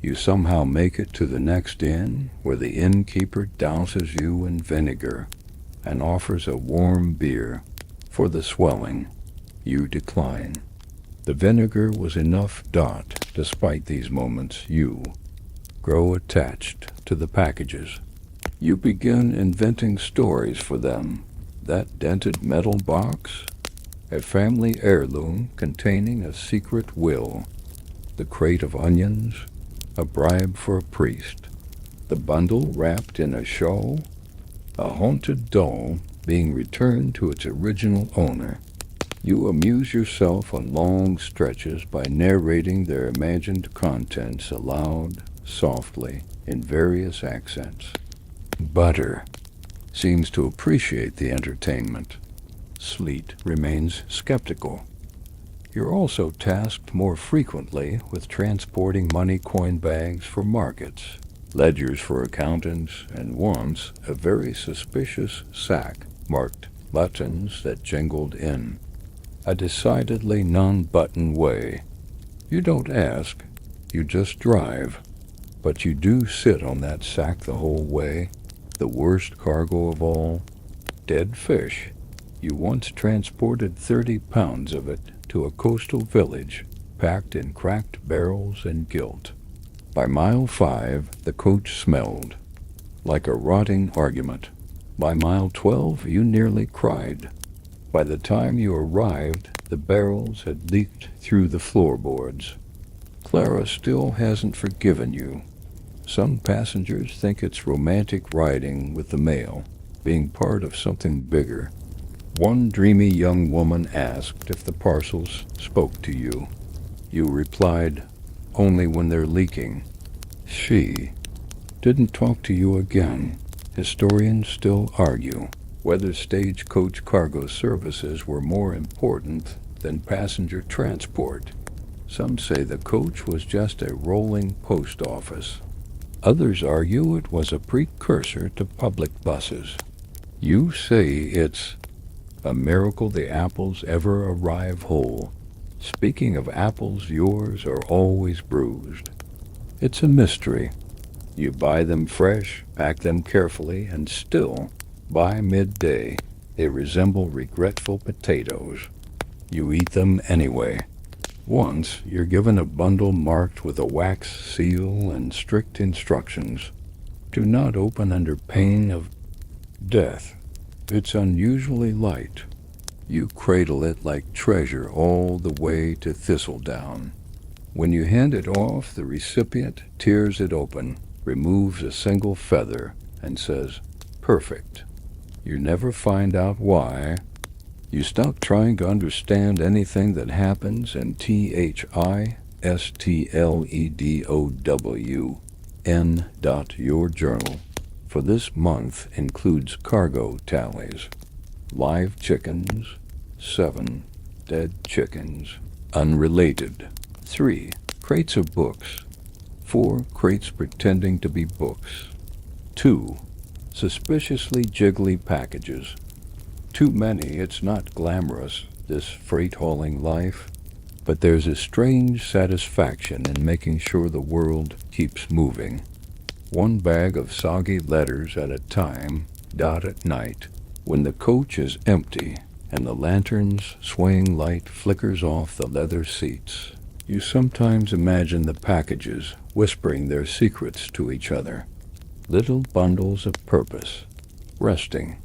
You somehow make it to the next inn, where the innkeeper douses you in vinegar and offers a warm beer for the swelling. You decline. The vinegar was enough. Despite these moments, you grow attached to the packages. You begin inventing stories for them. That dented metal box? A family heirloom containing a secret will. The crate of onions? A bribe for a priest. The bundle wrapped in a shawl? A haunted doll being returned to its original owner. You amuse yourself on long stretches by narrating their imagined contents aloud, softly, in various accents. Butter seems to appreciate the entertainment. Sleet remains skeptical. You're also tasked more frequently with transporting money coin bags for markets, ledgers for accountants, and once a very suspicious sack marked buttons that jingled in a decidedly non-button way. You don't ask, you just drive. But you do sit on that sack the whole way. The worst cargo of all, dead fish. You once transported 30 pounds of it to a coastal village, packed in cracked barrels and guilt. By mile 5, the coach smelled like a rotting argument. By mile 12, you nearly cried. By the time you arrived, the barrels had leaked through the floorboards. Clara still hasn't forgiven you. Some passengers think it's romantic riding with the mail, being part of something bigger. One dreamy young woman asked if the parcels spoke to you. You replied, only when they're leaking. She didn't talk to you again. Historians still argue whether Stagecoach cargo services were more important than passenger transport. Some say the coach was just a rolling post office. Others argue it was a precursor to public buses. You say it's a miracle the apples ever arrive whole. Speaking of apples, yours are always bruised. It's a mystery. You buy them fresh, pack them carefully, and still, by midday, they resemble regretful potatoes. You eat them anyway. Once, you're given a bundle marked with a wax seal and strict instructions. Do not open under pain of death. It's unusually light. You cradle it like treasure all the way to thistledown. When you hand it off, the recipient tears it open, removes a single feather, and says, perfect. You never find out why. You stop trying to understand anything that happens in THISTLEDOWN. Your journal for this month includes cargo tallies. Live chickens, 7. Dead chickens, unrelated. 3. Crates of books. 4. Crates pretending to be books. 2. Suspiciously jiggly packages. Too many. It's not glamorous, this freight-hauling life, but there's a strange satisfaction in making sure the world keeps moving. 1 bag of soggy letters at a time, at night, when the coach is empty and the lantern's swaying light flickers off the leather seats. You sometimes imagine the packages whispering their secrets to each other. Little bundles of purpose, resting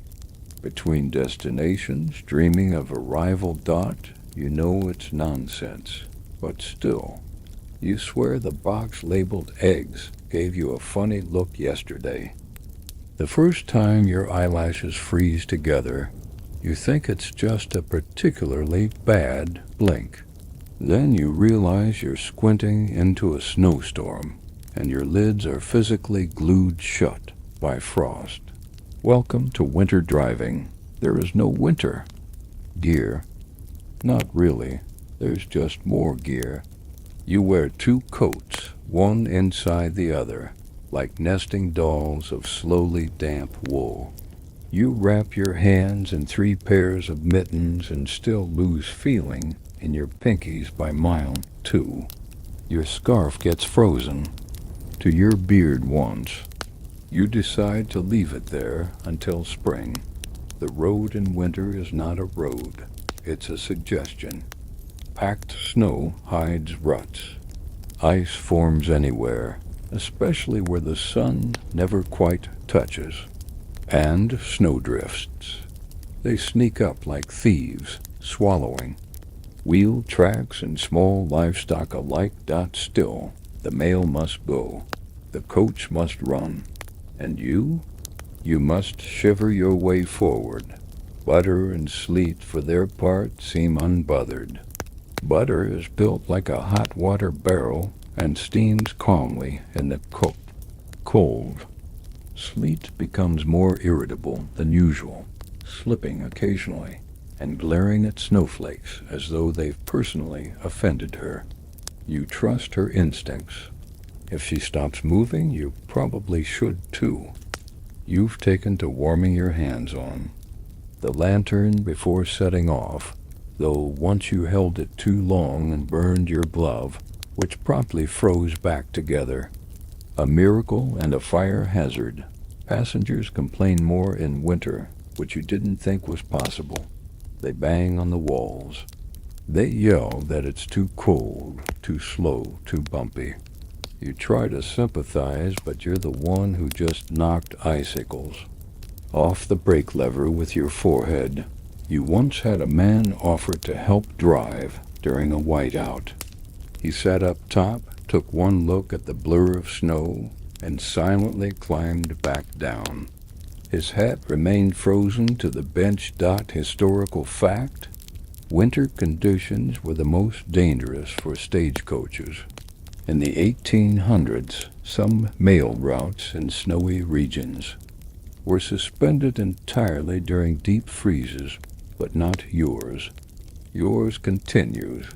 between destinations, dreaming of arrival. You know it's nonsense, but still, you swear the box labeled eggs gave you a funny look yesterday. The first time your eyelashes freeze together, you think it's just a particularly bad blink. Then you realize you're squinting into a snowstorm, and your lids are physically glued shut by frost. Welcome to winter driving. There is no winter. Gear. Not really. There's just more gear. You wear 2 coats, one inside the other, like nesting dolls of slowly damp wool. You wrap your hands in 3 pairs of mittens and still lose feeling in your pinkies by mile 2. Your scarf gets frozen to your beard once. You decide to leave it there until spring. The road in winter is not a road. It's a suggestion. Packed snow hides ruts. Ice forms anywhere, especially where the sun never quite touches. And snowdrifts. They sneak up like thieves, swallowing. Wheel tracks and small livestock alike. Still, the mail must go. The coach must run. And you? You must shiver your way forward. Butter and sleet, for their part, seem unbothered. Butter is built like a hot water barrel and steams calmly in the cold. Sleet becomes more irritable than usual, slipping occasionally and glaring at snowflakes as though they've personally offended her. You trust her instincts. If she stops moving, you probably should too. You've taken to warming your hands on the lantern before setting off, though once you held it too long and burned your glove, which promptly froze back together. A miracle and a fire hazard. Passengers complain more in winter, which you didn't think was possible. They bang on the walls. They yell that it's too cold, too slow, too bumpy. You try to sympathize, but you're the one who just knocked icicles off the brake lever with your forehead. You once had a man offer to help drive during a whiteout. He sat up top, took one look at the blur of snow, and silently climbed back down. His hat remained frozen to the bench. Historical fact: winter conditions were the most dangerous for stagecoaches. In the 1800s, some mail routes in snowy regions were suspended entirely during deep freezes, but not yours. Yours continues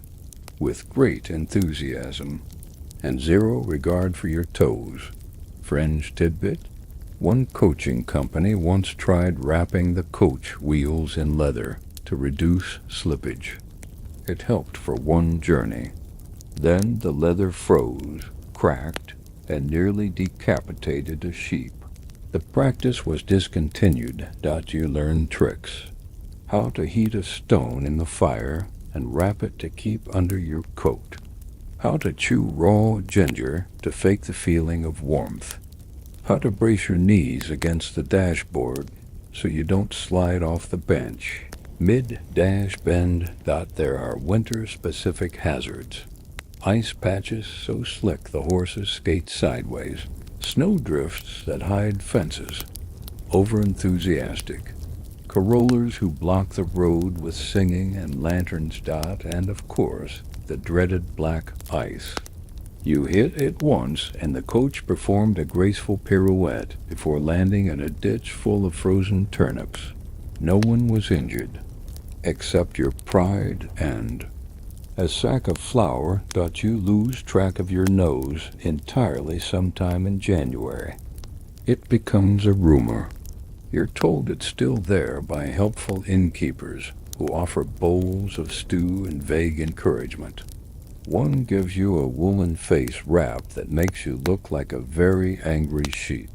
with great enthusiasm and zero regard for your toes. Fringe tidbit: one coaching company once tried wrapping the coach wheels in leather to reduce slippage. It helped for one journey. Then the leather froze, cracked, and nearly decapitated a sheep. The practice was discontinued. You learn tricks: how to heat a stone in the fire and wrap it to keep under your coat. How to chew raw ginger to fake the feeling of warmth. How to brace your knees against the dashboard so you don't slide off the bench mid-dash bend. There are winter-specific hazards: ice patches so slick the horses skate sideways, snowdrifts that hide fences, over-enthusiastic carollers who block the road with singing and lanterns. And of course, the dreaded black ice. You hit it once, and the coach performed a graceful pirouette before landing in a ditch full of frozen turnips. No one was injured, except your pride and a sack of flour. You lose track of your nose entirely sometime in January. It becomes a rumor. You're told it's still there by helpful innkeepers who offer bowls of stew and vague encouragement. One gives you a woolen face wrap that makes you look like a very angry sheep.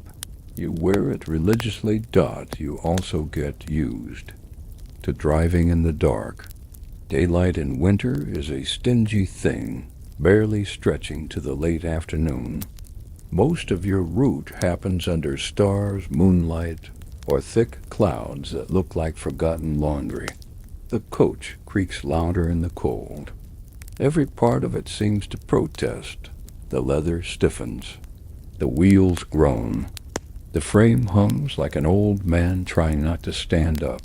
You wear it religiously. You also get used to driving in the dark. Daylight in winter is a stingy thing, barely stretching to the late afternoon. Most of your route happens under stars, moonlight, or thick clouds that look like forgotten laundry. The coach creaks louder in the cold. Every part of it seems to protest. The leather stiffens. The wheels groan. The frame hums like an old man trying not to stand up.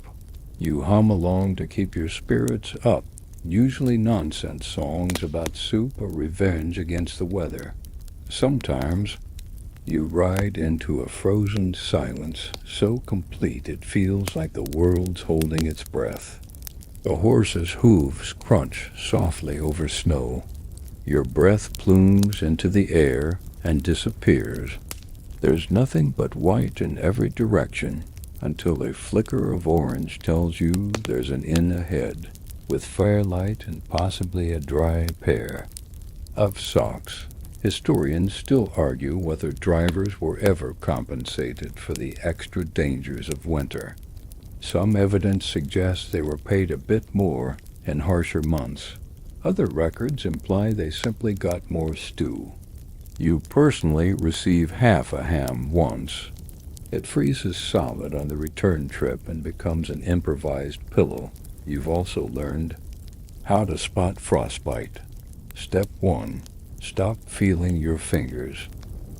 You hum along to keep your spirits up, usually nonsense songs about soup or revenge against the weather. Sometimes you ride into a frozen silence so complete it feels like the world's holding its breath. The horse's hooves crunch softly over snow. Your breath plumes into the air and disappears. There's nothing but white in every direction until a flicker of orange tells you there's an inn ahead, with firelight and possibly a dry pair of socks. Historians still argue whether drivers were ever compensated for the extra dangers of winter. Some evidence suggests they were paid a bit more in harsher months. Other records imply they simply got more stew. You personally receive half a ham once. It freezes solid on the return trip and becomes an improvised pillow. You've also learned how to spot frostbite. Step 1. Stop feeling your fingers.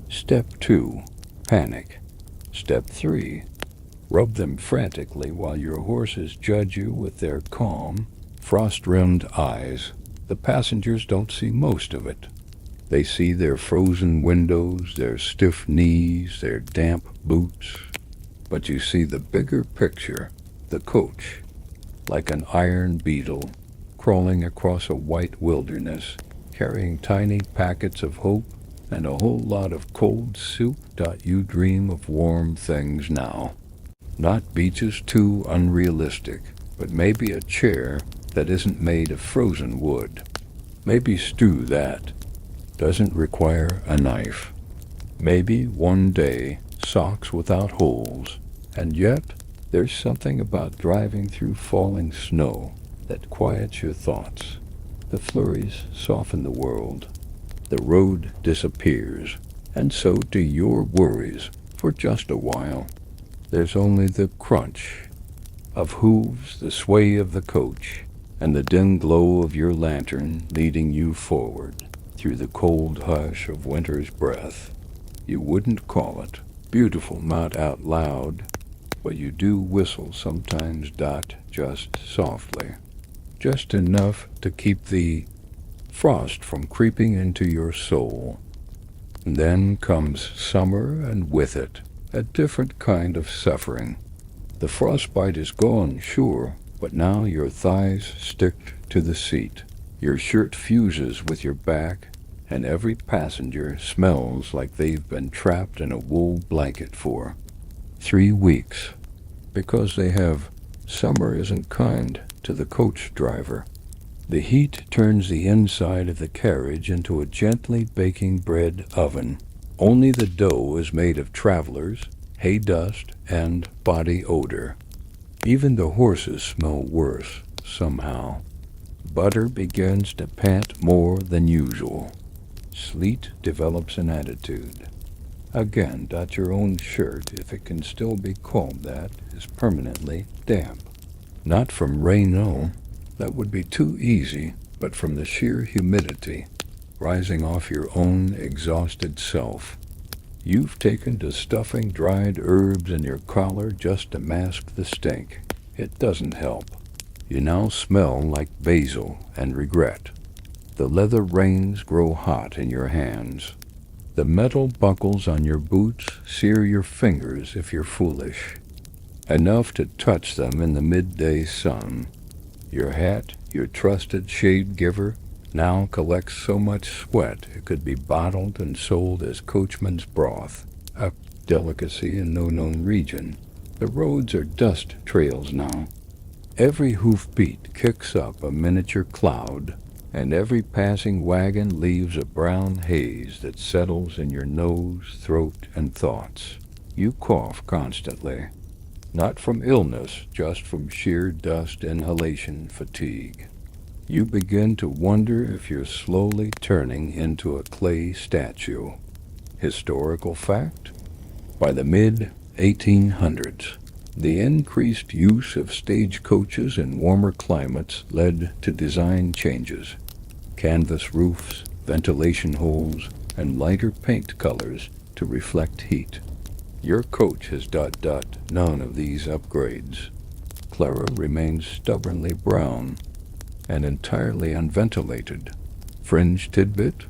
Step 2. Panic. Step 3. Rub them frantically while your horses judge you with their calm, frost-rimmed eyes. The passengers don't see most of it. They see their frozen windows, their stiff knees, their damp boots. But you see the bigger picture, the coach, like an iron beetle, crawling across a white wilderness, carrying tiny packets of hope and a whole lot of cold soup. You dream of warm things now. Not beaches too unrealistic, but maybe a chair that isn't made of frozen wood. Maybe stew that doesn't require a knife. Maybe one day socks without holes, and yet There's something about driving through falling snow that quiets your thoughts. The flurries soften the world. The road disappears, and so do your worries for just a while. There's only the crunch of hooves, the sway of the coach, and the dim glow of your lantern leading you forward through the cold hush of winter's breath. You wouldn't call it beautiful, not out loud, but you do whistle sometimes, just softly, just enough to keep the frost from creeping into your soul. And then comes summer, and with it, a different kind of suffering. The frostbite is gone, sure, but now your thighs stick to the seat. Your shirt fuses with your back, and every passenger smells like they've been trapped in a wool blanket for 3 weeks, because summer isn't kind to the coach driver. The heat turns the inside of the carriage into a gently baking bread oven. Only the dough is made of travelers, hay dust, and body odor. Even the horses smell worse, somehow. Butter begins to pant more than usual. Sleet develops an attitude. Again, your own shirt, if it can still be called that, is permanently damp. Not from rain, no. That would be too easy, but from the sheer humidity rising off your own exhausted self. You've taken to stuffing dried herbs in your collar just to mask the stink. It doesn't help. You now smell like basil and regret. The leather reins grow hot in your hands. The metal buckles on your boots sear your fingers if you're foolish, enough to touch them in the midday sun. Your hat, your trusted shade giver, now collects so much sweat it could be bottled and sold as coachman's broth, a delicacy in no known region. The roads are dust trails now. Every hoofbeat kicks up a miniature cloud, and every passing wagon leaves a brown haze that settles in your nose, throat, and thoughts. You cough constantly, not from illness, just from sheer dust inhalation fatigue. You begin to wonder if you're slowly turning into a clay statue. Historical fact? By the mid-1800s, the increased use of stagecoaches in warmer climates led to design changes. Canvas roofs, ventilation holes, and lighter paint colors to reflect heat. Your coach has none of these upgrades. Clara remains stubbornly brown and entirely unventilated. Fringe tidbit?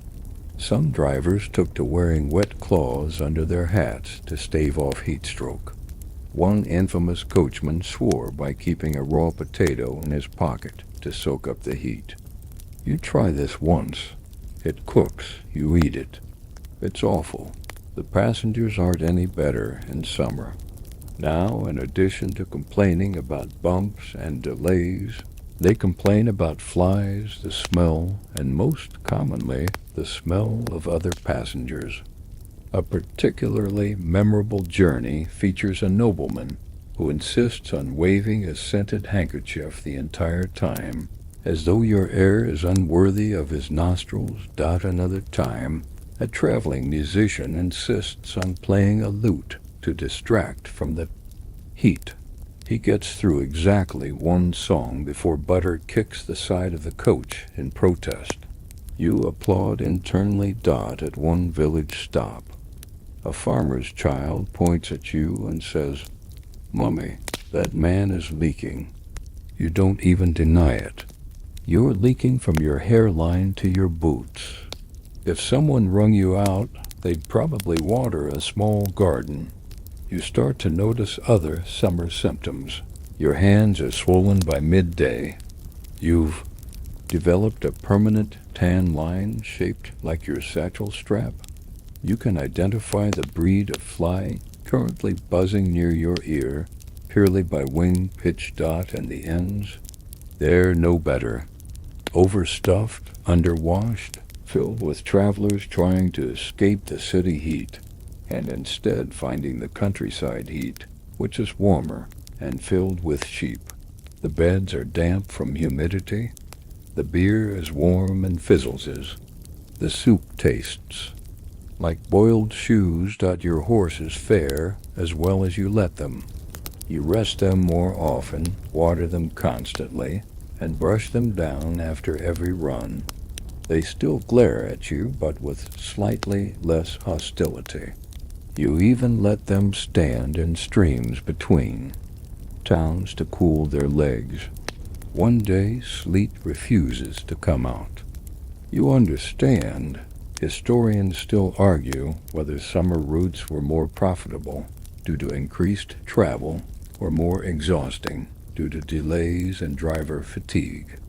Some drivers took to wearing wet cloths under their hats to stave off heat stroke. One infamous coachman swore by keeping a raw potato in his pocket to soak up the heat. You try this once. It cooks, you eat it. It's awful. The passengers aren't any better in summer. Now, in addition to complaining about bumps and delays, they complain about flies, the smell, and most commonly, the smell of other passengers. A particularly memorable journey features a nobleman who insists on waving a scented handkerchief the entire time, as though your air is unworthy of his nostrils. Another time, a traveling musician insists on playing a lute to distract from the heat. He gets through exactly one song before butter kicks the side of the coach in protest. You applaud internally. At one village stop, a farmer's child points at you and says, "Mummy, that man is leaking." You don't even deny it. You're leaking from your hairline to your boots. If someone wrung you out, they'd probably water a small garden. You start to notice other summer symptoms. Your hands are swollen by midday. You've developed a permanent tan line shaped like your satchel strap. You can identify the breed of fly currently buzzing near your ear purely by wing pitch and the ends. They're no better. Overstuffed, underwashed, filled with travelers trying to escape the city heat, and instead finding the countryside heat, which is warmer, and filled with sheep. The beds are damp from humidity. The beer is warm and fizzles. The soup tastes like boiled shoes. Your horses fare as well as you let them. You rest them more often, water them constantly, and brush them down after every run. They still glare at you, but with slightly less hostility. You even let them stand in streams between towns to cool their legs. One day, sleet refuses to come out. You understand. Historians still argue whether summer routes were more profitable due to increased travel or more exhausting due to delays and driver fatigue.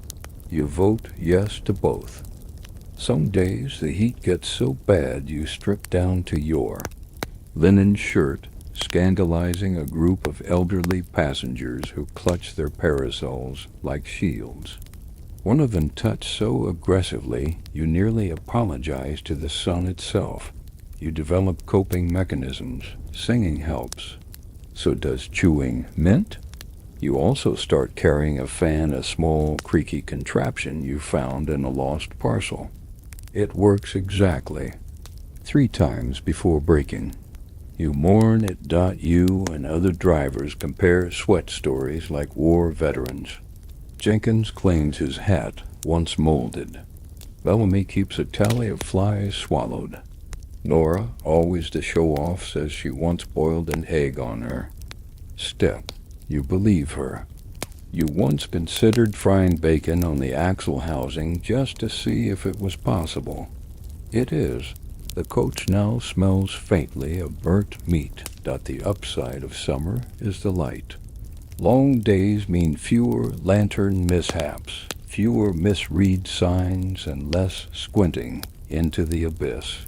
You vote yes to both. Some days the heat gets so bad you strip down to your linen shirt, scandalizing a group of elderly passengers who clutch their parasols like shields. One of them touched so aggressively you nearly apologize to the sun itself. You develop coping mechanisms. Singing helps. So does chewing mint. You also start carrying a fan, a small creaky contraption you found in a lost parcel. It works exactly 3 times before breaking. You mourn it. You and other drivers compare sweat stories like war veterans. Jenkins claims his hat once molded. Bellamy keeps a tally of flies swallowed. Nora, always the show-off, says she once boiled an egg on her step. You believe her. You once considered frying bacon on the axle housing just to see if it was possible. It is. The coach now smells faintly of burnt meat. The upside of summer is the light. Long days mean fewer lantern mishaps, fewer misread signs, and less squinting into the abyss.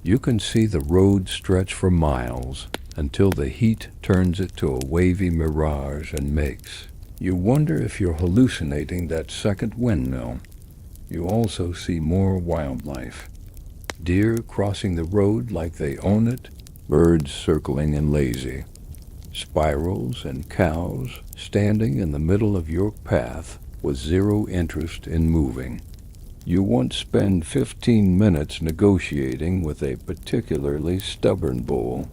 You can see the road stretch for miles until the heat turns it to a wavy mirage and makes you wonder if you're hallucinating that second windmill. You also see more wildlife. Deer crossing the road like they own it, birds circling and lazy, spirals and cows standing in the middle of your path with zero interest in moving. You once spend 15 minutes negotiating with a particularly stubborn bull.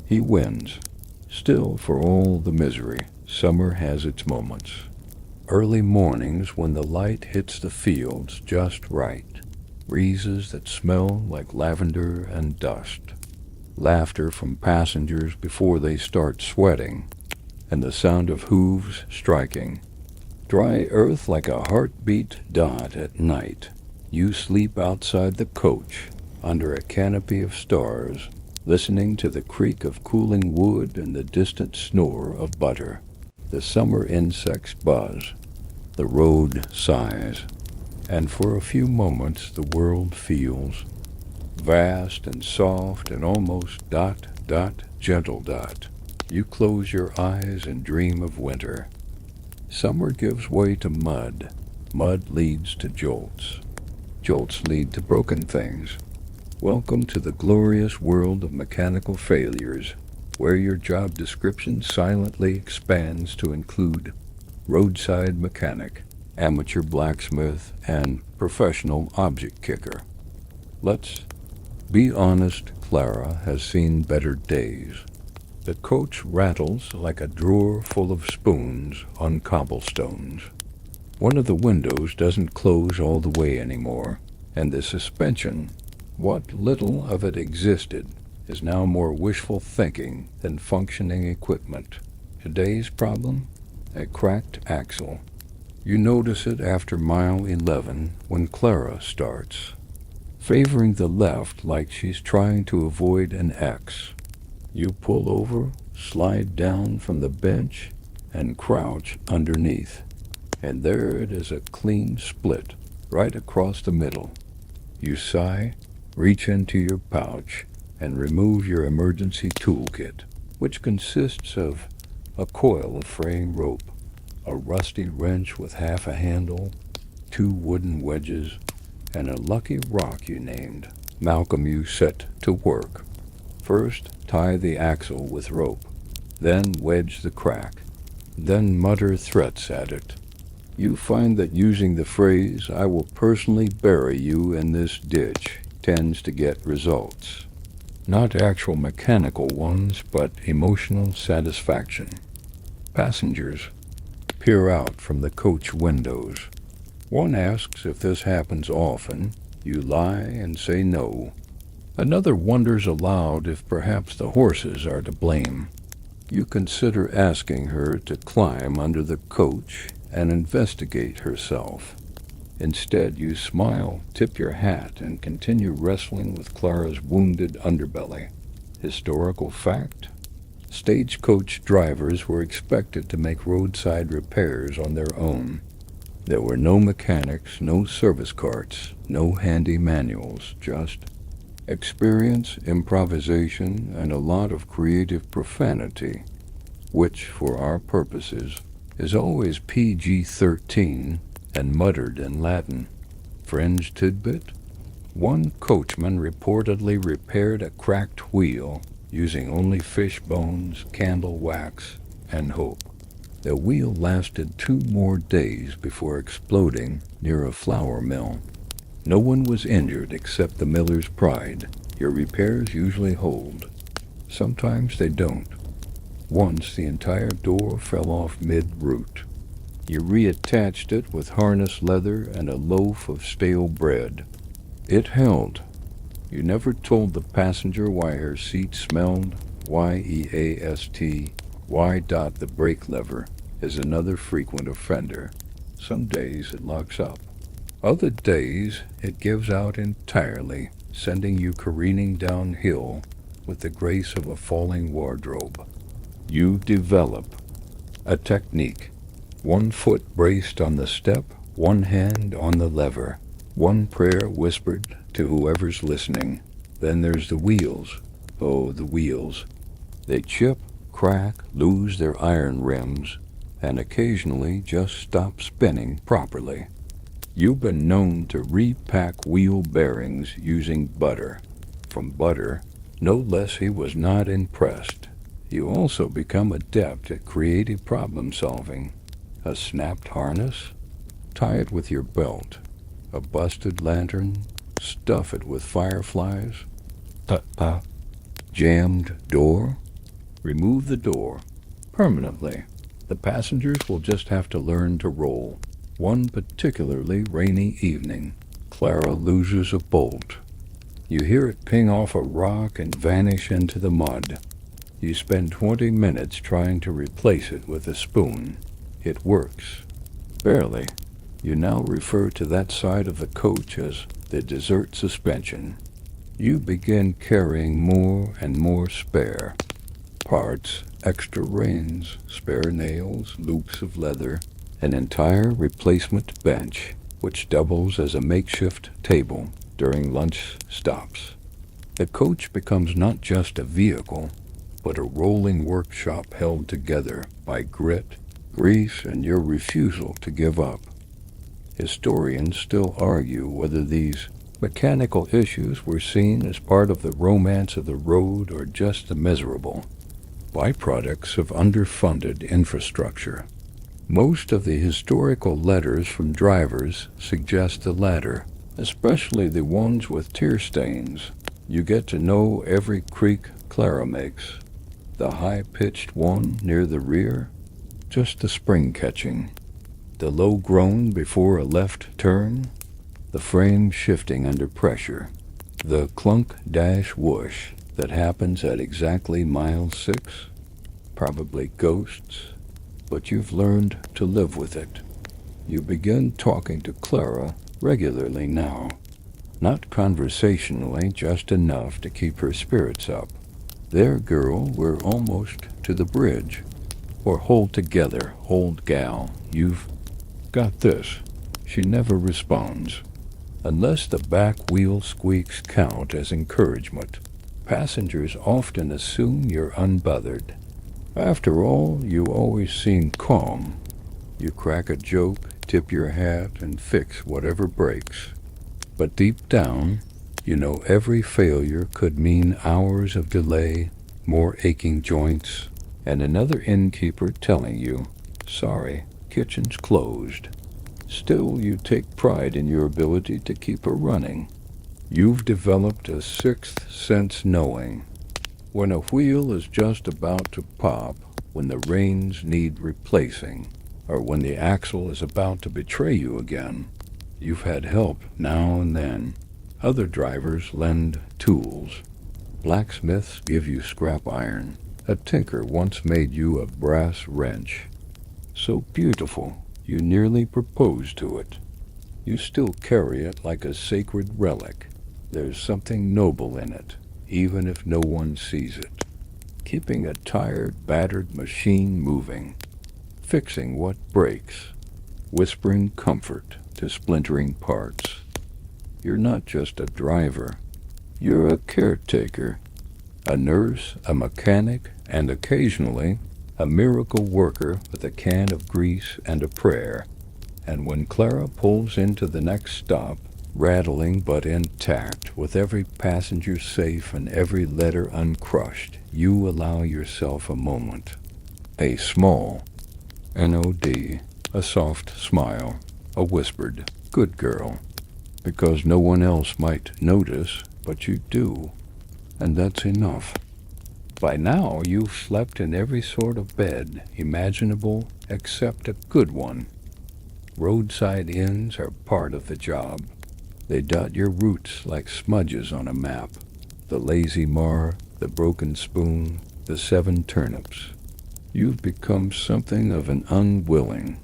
He wins. Still, for all the misery, summer has its moments. Early mornings when the light hits the fields just right. Breezes that smell like lavender and dust. Laughter from passengers before they start sweating, and the sound of hooves striking. Dry earth like a heartbeat dot at night. You sleep outside the coach, under a canopy of stars, listening to the creak of cooling wood and the distant snore of butter. The summer insects buzz. The road sighs. And for a few moments the world feels vast and soft and almost gentle. You close your eyes and dream of winter. Summer gives way to mud. Mud leads to jolts. Jolts lead to broken things. Welcome to the glorious world of mechanical failures, where your job description silently expands to include roadside mechanic, amateur blacksmith, and professional object kicker. Let's be honest, Clara has seen better days. The coach rattles like a drawer full of spoons on cobblestones. One of the windows doesn't close all the way anymore, and the suspension, what little of it existed, is now more wishful thinking than functioning equipment. Today's problem? A cracked axle. You notice it after mile 11 when Clara starts, favoring the left like she's trying to avoid an X. You pull over, slide down from the bench, and crouch underneath. And there it is, a clean split, right across the middle. You sigh, reach into your pouch, and remove your emergency toolkit, which consists of a coil of fraying rope, a rusty wrench with half a handle, 2 wooden wedges, and a lucky rock you named. Malcolm, you set to work. First, tie the axle with rope, then wedge the crack, then mutter threats at it. You find that using the phrase, "I will personally bury you in this ditch," tends to get results. Not actual mechanical ones, but emotional satisfaction. Passengers peer out from the coach windows. One asks if this happens often. You lie and say no. Another wonders aloud if perhaps the horses are to blame. You consider asking her to climb under the coach and investigate herself. Instead, you smile, tip your hat, and continue wrestling with Clara's wounded underbelly. Historical fact: stagecoach drivers were expected to make roadside repairs on their own. There were no mechanics, no service carts, no handy manuals, just experience, improvisation, and a lot of creative profanity, which, for our purposes, is always PG-13 and muttered in Latin. Fringe tidbit: one coachman reportedly repaired a cracked wheel using only fish bones, candle wax, and hope. The wheel lasted 2 more days before exploding near a flour mill. No one was injured except the miller's pride. Your repairs usually hold. Sometimes they don't. Once the entire door fell off mid-route. You reattached it with harness leather and a loaf of stale bread. It held. You never told the passenger why her seat smelled. Y-E-A-S-T. Why dot the brake lever is another frequent offender. Some days it locks up. Other days it gives out entirely, sending you careening downhill with the grace of a falling wardrobe. You develop a technique. 1 foot braced on the step, 1 hand on the lever, 1 prayer whispered to whoever's listening. Then there's the wheels. Oh, the wheels. They chip, crack, lose their iron rims, and occasionally just stop spinning properly. You've been known to repack wheel bearings using butter. From butter, no less he was not impressed. You also become adept at creative problem solving. A snapped harness? Tie it with your belt. A busted lantern? Stuff it with fireflies. Jammed door? Remove the door permanently. The passengers will just have to learn to roll. One particularly rainy evening, Clara loses a bolt. You hear it ping off a rock and vanish into the mud. You spend 20 minutes trying to replace it with a spoon. It works. Barely. You now refer to that side of the coach as the dessert suspension. You begin carrying more and more spare parts, extra reins, spare nails, loops of leather, an entire replacement bench, which doubles as a makeshift table during lunch stops. The coach becomes not just a vehicle, but a rolling workshop held together by grit, grease, and your refusal to give up. Historians still argue whether these mechanical issues were seen as part of the romance of the road or just the miserable byproducts of underfunded infrastructure. Most of the historical letters from drivers suggest the latter, especially the ones with tear stains. You get to know every creak Clara makes. The high-pitched one near the rear, just the spring catching. The low groan before a left turn, the frame shifting under pressure. The clunk-dash-whoosh that happens at exactly mile 6, probably ghosts, but you've learned to live with it. You begin talking to Clara regularly now, not conversationally, just enough to keep her spirits up. There, girl, we're almost to the bridge. Or hold together, old gal, you've got this. She never responds, unless the back wheel squeaks count as encouragement. Passengers often assume you're unbothered. After all, you always seem calm. You crack a joke, tip your hat, and fix whatever breaks. But deep down, you know every failure could mean hours of delay, more aching joints, and another innkeeper telling you Sorry, kitchen's closed. Still, you take pride in your ability to keep her running. You've developed a sixth sense knowing when a wheel is just about to pop, when the reins need replacing, or when the axle is about to betray you again. You've had help now and then. Other drivers lend tools. Blacksmiths give you scrap iron. A tinker once made you a brass wrench. So beautiful, you nearly proposed to it. You still carry it like a sacred relic. There's something noble in it, even if no one sees it. Keeping a tired, battered machine moving. Fixing what breaks. Whispering comfort to splintering parts. You're not just a driver. You're a caretaker. A nurse, a mechanic, and occasionally a miracle worker with a can of grease and a prayer. And when Clara pulls into the next stop, rattling but intact, with every passenger safe and every letter uncrushed, you allow yourself a moment. A small NOD, a soft smile, a whispered, "Good girl," because no one else might notice, but you do, and that's enough. By now, you've slept in every sort of bed imaginable except a good one. Roadside inns are part of the job. They dot your routes like smudges on a map. The lazy mar, the broken spoon, the 7 turnips. You've become something of an unwilling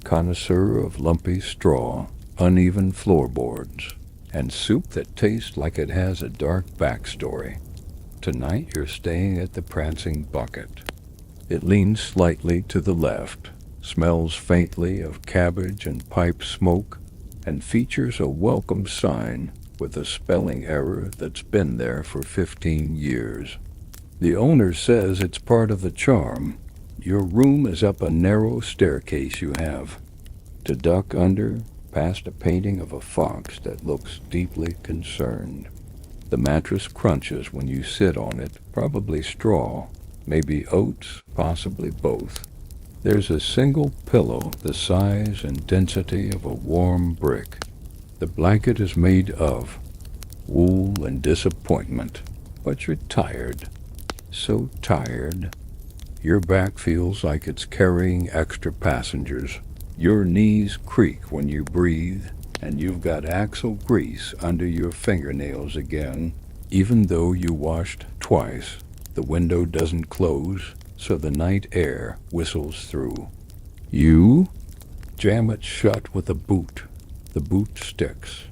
connoisseur of lumpy straw, uneven floorboards, and soup that tastes like it has a dark backstory. Tonight you're staying at the Prancing Bucket. It leans slightly to the left, smells faintly of cabbage and pipe smoke, and features a welcome sign with a spelling error that's been there for 15 years. The owner says it's part of the charm. Your room is up a narrow staircase you have to duck under, past a painting of a fox that looks deeply concerned. The mattress crunches when you sit on it, probably straw, maybe oats, possibly both. There's a single pillow the size and density of a warm brick. The blanket is made of wool and disappointment, but you're tired. So tired. Your back feels like it's carrying extra passengers. Your knees creak when you breathe, and you've got axle grease under your fingernails again, even though you washed twice. The window doesn't close, so the night air whistles through. You jam it shut with a boot. The boot sticks.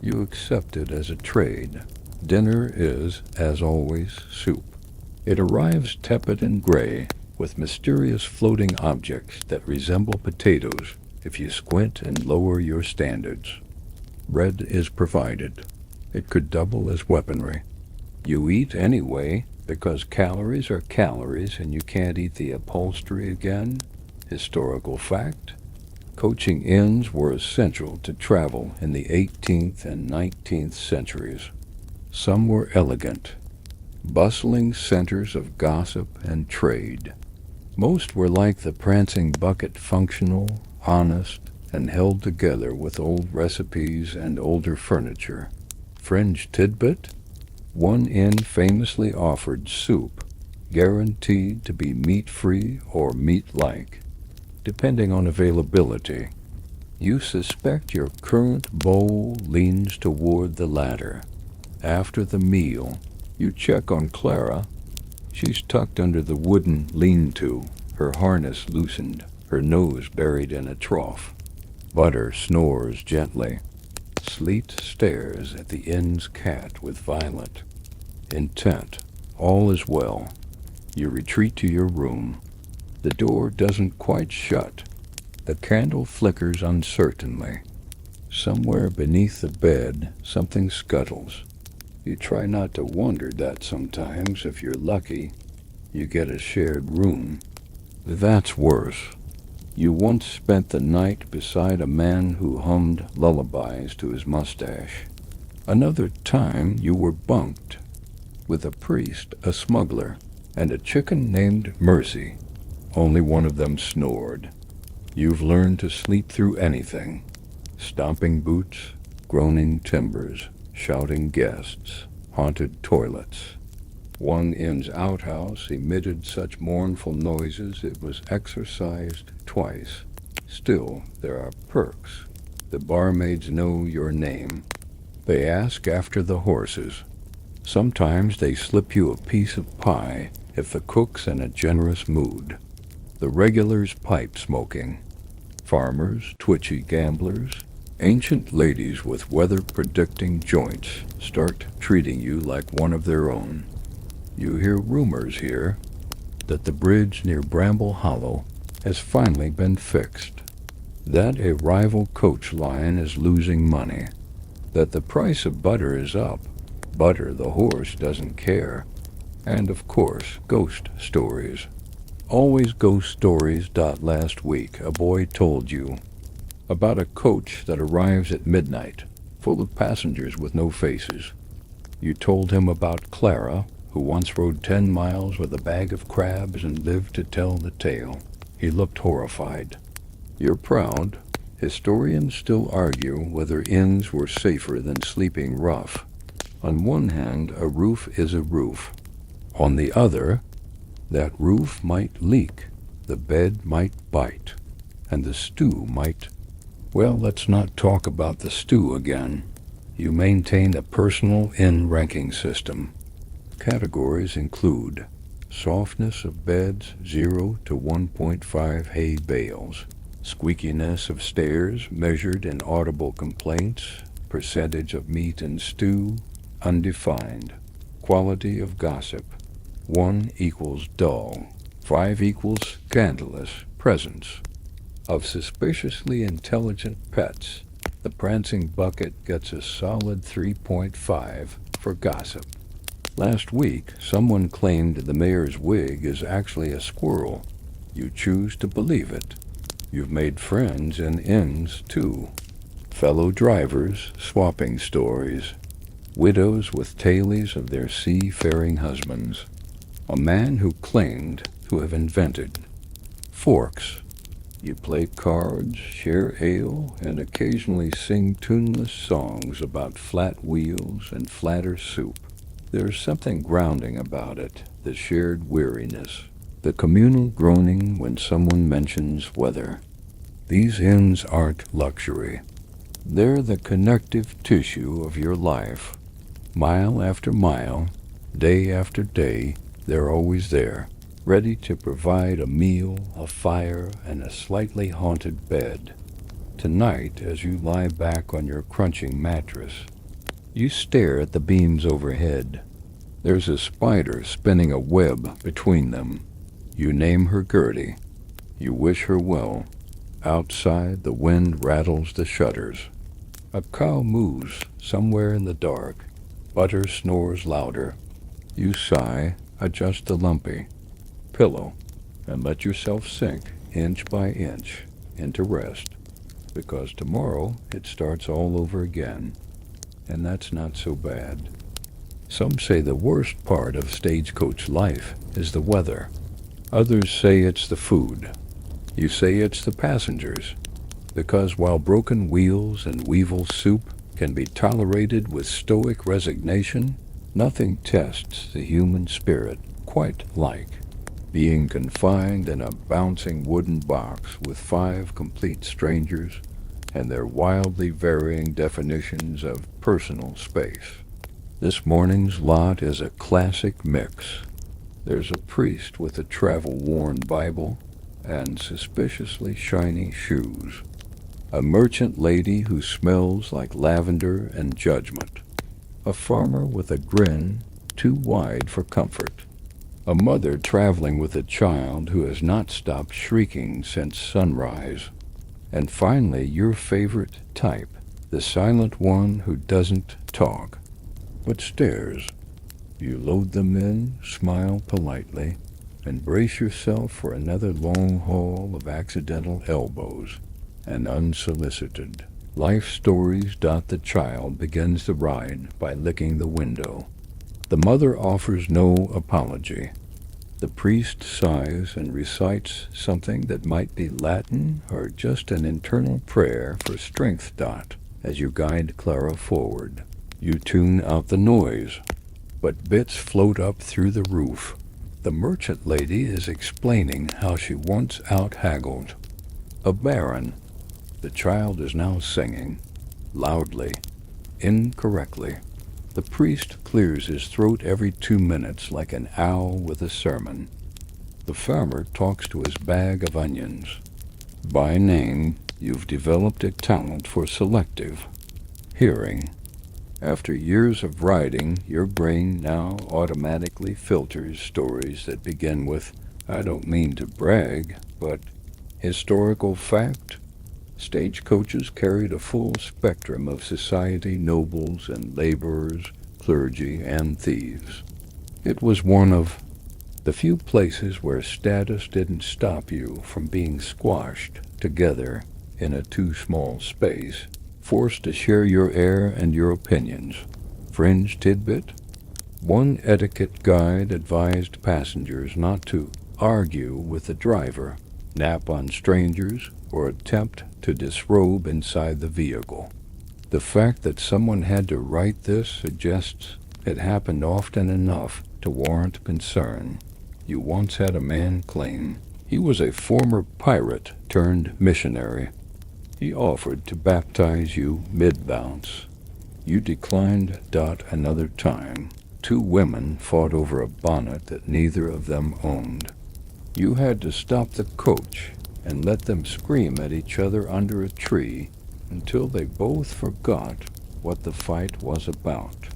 You accept it as a trade. Dinner is, as always, soup. It arrives tepid and gray, with mysterious floating objects that resemble potatoes if you squint and lower your standards. Bread is provided. It could double as weaponry. You eat anyway, because calories are calories and you can't eat the upholstery again. Historical fact. Coaching inns were essential to travel in the 18th and 19th centuries. Some were elegant, bustling centers of gossip and trade. Most were like the Prancing Bucket, functional, honest, and held together with old recipes and older furniture. Fringe tidbit? One inn famously offered soup, guaranteed to be meat-free or meat-like, depending on availability. You suspect your current bowl leans toward the latter. After the meal, you check on Clara. She's tucked under the wooden lean-to, her harness loosened, her nose buried in a trough. Butter snores gently. Sleet stares at the inn's cat with violent intent. All is well. You retreat to your room. The door doesn't quite shut. The candle flickers uncertainly. Somewhere beneath the bed, something scuttles. You try not to wonder that sometimes. If you're lucky, you get a shared room. That's worse. You once spent the night beside a man who hummed lullabies to his mustache. Another time you were bunked with a priest, a smuggler, and a chicken named Mercy. Only one of them snored. You've learned to sleep through anything. Stomping boots, groaning timbers, shouting guests, haunted toilets. One inn's outhouse emitted such mournful noises it was exorcised twice. Still, there are perks. The barmaids know your name. They ask after the horses. Sometimes they slip you a piece of pie if the cook's in a generous mood. The regulars pipe smoking. Farmers, twitchy gamblers, ancient ladies with weather-predicting joints start treating you like one of their own. You hear rumors here that the bridge near Bramble Hollow has finally been fixed, that a rival coach line is losing money, that the price of butter is up. Butter the horse doesn't care. And of course, ghost stories. Always ghost stories. Last week, a boy told you about a coach that arrives at midnight, full of passengers with no faces. You told him about Clara, who once rode 10 miles with a bag of crabs and lived to tell the tale. He looked horrified. You're proud. Historians still argue whether inns were safer than sleeping rough. On one hand, a roof is a roof. On the other, that roof might leak, the bed might bite, and the stew might... Well, let's not talk about the stew again. You maintain a personal inn ranking system. Categories include softness of beds 0 to 1.5 hay bales, squeakiness of stairs measured in audible complaints, percentage of meat and stew, undefined, quality of gossip, 1 equals dull, 5 equals scandalous presence. Of suspiciously intelligent pets, the prancing bucket gets a solid 3.5 for gossip. Last week, someone claimed the mayor's wig is actually a squirrel. You choose to believe it. You've made friends in inns, too. Fellow drivers swapping stories. Widows with tales of their seafaring husbands. A man who claimed to have invented forks. You play cards, share ale, and occasionally sing tuneless songs about flat wheels and flatter soup. There's something grounding about it, the shared weariness, the communal groaning when someone mentions weather. These inns aren't luxury. They're the connective tissue of your life. Mile after mile, day after day, they're always there, ready to provide a meal, a fire, and a slightly haunted bed. Tonight, as you lie back on your crunching mattress, you stare at the beams overhead. There's a spider spinning a web between them. You name her Gertie. You wish her well. Outside, the wind rattles the shutters. A cow moos somewhere in the dark. Butter snores louder. You sigh, adjust the lumpy pillow, and let yourself sink inch by inch into rest, because tomorrow it starts all over again, and that's not so bad. Some say the worst part of Stagecoach life is the weather. Others say it's the food. You say it's the passengers, because while broken wheels and weevil soup can be tolerated with stoic resignation, nothing tests the human spirit quite like being confined in a bouncing wooden box with 5 complete strangers and their wildly varying definitions of personal space. This morning's lot is a classic mix. There's a priest with a travel-worn Bible and suspiciously shiny shoes. A merchant lady who smells like lavender and judgment. A farmer with a grin too wide for comfort. A mother traveling with a child who has not stopped shrieking since sunrise. And finally, your favorite type, the silent one who doesn't talk, but stares. You load them in, smile politely, and brace yourself for another long haul of accidental elbows and unsolicited life stories. The child begins the ride by licking the window. The mother offers no apology. The priest sighs and recites something that might be Latin or just an internal prayer for strength. As you guide Clara forward, you tune out the noise, but bits float up through the roof. The merchant lady is explaining how she once out-haggled a baron. The child is now singing, loudly, incorrectly. The priest clears his throat every 2 minutes like an owl with a sermon. The farmer talks to his bag of onions. By name, you've developed a talent for selective hearing. After years of writing, your brain now automatically filters stories that begin with, "I don't mean to brag, but historical fact." Stagecoaches carried a full spectrum of society, nobles and laborers, clergy and thieves. It was one of the few places where status didn't stop you from being squashed together in a too small space, forced to share your air and your opinions. Fringe tidbit: one etiquette guide advised passengers not to argue with the driver, nap on strangers, or attempt to disrobe inside the vehicle. The fact that someone had to write this suggests it happened often enough to warrant concern. You once had a man claim he was a former pirate turned missionary. He offered to baptize you mid-bounce. You declined. Another time, 2 women fought over a bonnet that neither of them owned. You had to stop the coach and let them scream at each other under a tree until they both forgot what the fight was about.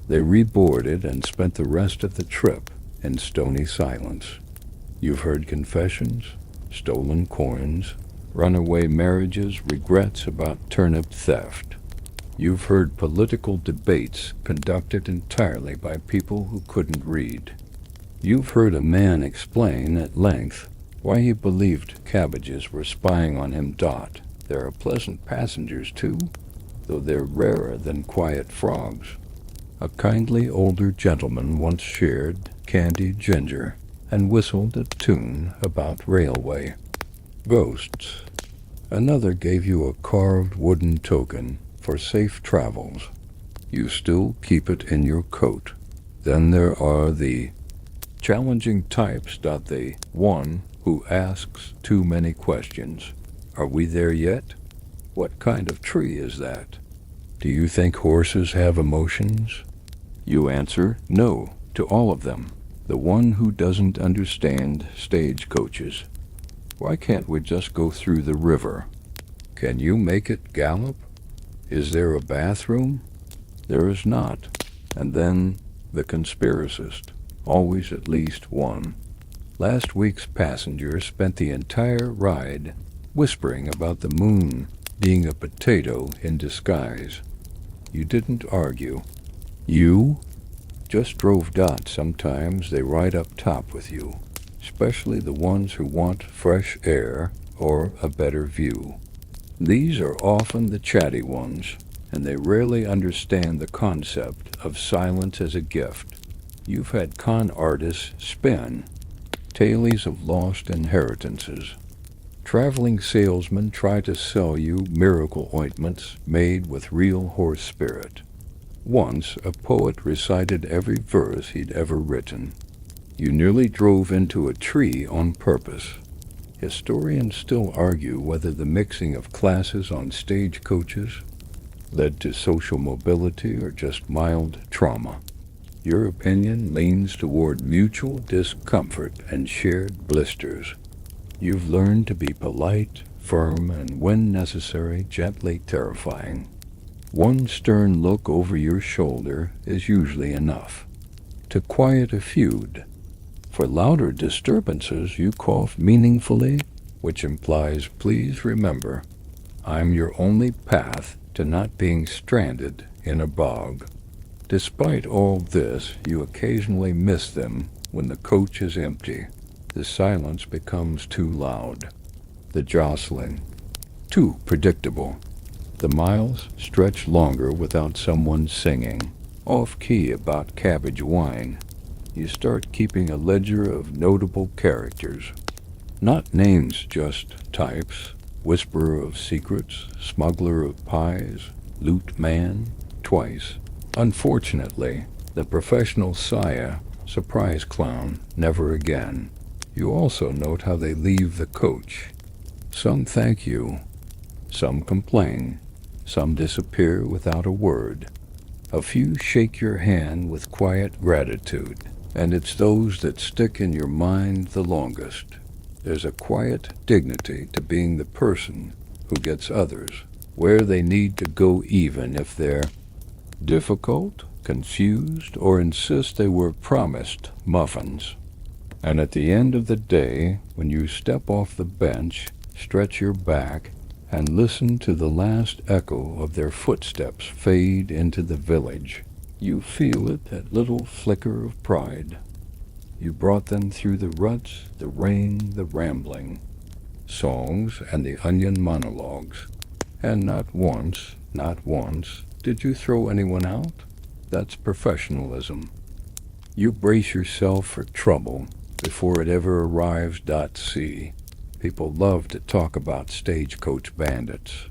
They reboarded and spent the rest of the trip in stony silence. You've heard confessions, stolen coins, runaway marriages, regrets about turnip theft. You've heard political debates conducted entirely by people who couldn't read. You've heard a man explain at length why he believed cabbages were spying on him. There are pleasant passengers too, though they're rarer than quiet frogs. A kindly older gentleman once shared candied ginger and whistled a tune about railway ghosts. Another gave you a carved wooden token for safe travels. You still keep it in your coat. Then there are the challenging types. The one who asks too many questions. Are we there yet? What kind of tree is that? Do you think horses have emotions? You answer no to all of them. The one who doesn't understand stagecoaches. Why can't we just go through the river? Can you make it gallop? Is there a bathroom? There is not. And then the conspiracist. Always at least one. Last week's passenger spent the entire ride whispering about the moon being a potato in disguise. You didn't argue. You just drove. Sometimes they ride up top with you, especially the ones who want fresh air or a better view. These are often the chatty ones, and they rarely understand the concept of silence as a gift. You've had con artists spin tales of lost inheritances. Traveling salesmen try to sell you miracle ointments made with real horse spirit. Once, a poet recited every verse he'd ever written. You nearly drove into a tree on purpose. Historians still argue whether the mixing of classes on stagecoaches led to social mobility or just mild trauma. Your opinion leans toward mutual discomfort and shared blisters. You've learned to be polite, firm, and when necessary, gently terrifying. One stern look over your shoulder is usually enough to quiet a feud. For louder disturbances, you cough meaningfully, which implies, please remember, I'm your only path to not being stranded in a bog. Despite all this, you occasionally miss them when the coach is empty. The silence becomes too loud. The jostling, too predictable. The miles stretch longer without someone singing, off-key about cabbage wine. You start keeping a ledger of notable characters. Not names, just types. Whisperer of secrets, smuggler of pies, loot man, twice. Unfortunately, the professional Saya, surprise clown, never again. You also note how they leave the coach. Some thank you, some complain, some disappear without a word. A few shake your hand with quiet gratitude, and it's those that stick in your mind the longest. There's a quiet dignity to being the person who gets others where they need to go, even if they're difficult, confused, or insist they were promised muffins. And at the end of the day, when you step off the bench, stretch your back, and listen to the last echo of their footsteps fade into the village, you feel it, that little flicker of pride. You brought them through the ruts, the rain, the rambling, songs, and the onion monologues. And not once did you throw anyone out. That's professionalism. You brace yourself for trouble before it ever arrives. C. People love to talk about stagecoach bandits.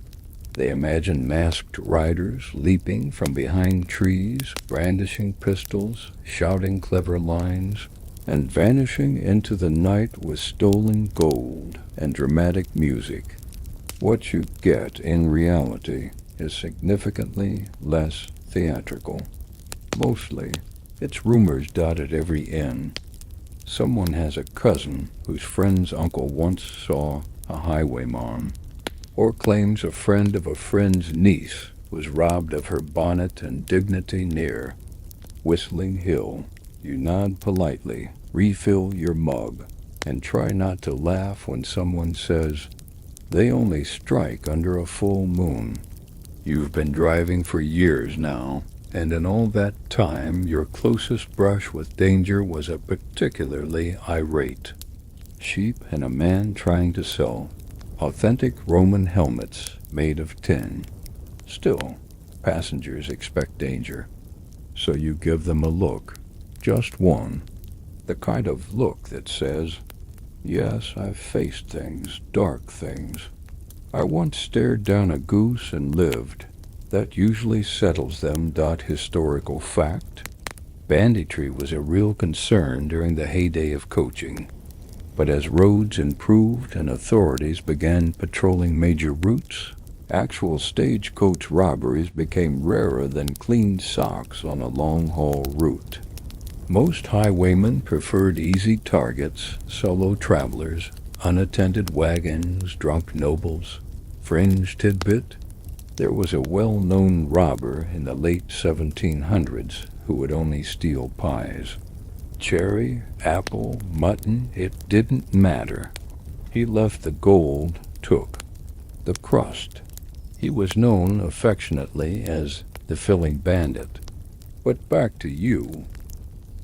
They imagine masked riders leaping from behind trees, brandishing pistols, shouting clever lines, and vanishing into the night with stolen gold and dramatic music. What you get in reality is significantly less theatrical. Mostly, it's rumors dotted every inn. Someone has a cousin whose friend's uncle once saw a highwayman, or claims a friend of a friend's niece was robbed of her bonnet and dignity near Whistling Hill. You nod politely, refill your mug, and try not to laugh when someone says, "They only strike under a full moon." You've been driving for years now, and in all that time your closest brush with danger was a particularly irate sheep and a man trying to sell authentic Roman helmets made of tin. Still, passengers expect danger, so you give them a look, just one, the kind of look that says, "Yes, I've faced things, dark things. I once stared down a goose and lived." That usually settles them. Historical fact. Banditry was a real concern during the heyday of coaching. But as roads improved and authorities began patrolling major routes, actual stagecoach robberies became rarer than clean socks on a long-haul route. Most highwaymen preferred easy targets, solo travelers, unattended wagons, drunk nobles. Fringe tidbit: there was a well-known robber in the late 1700s who would only steal pies. Cherry, apple, mutton, it didn't matter. He left the gold, took the crust. He was known affectionately as the filling bandit. But back to you.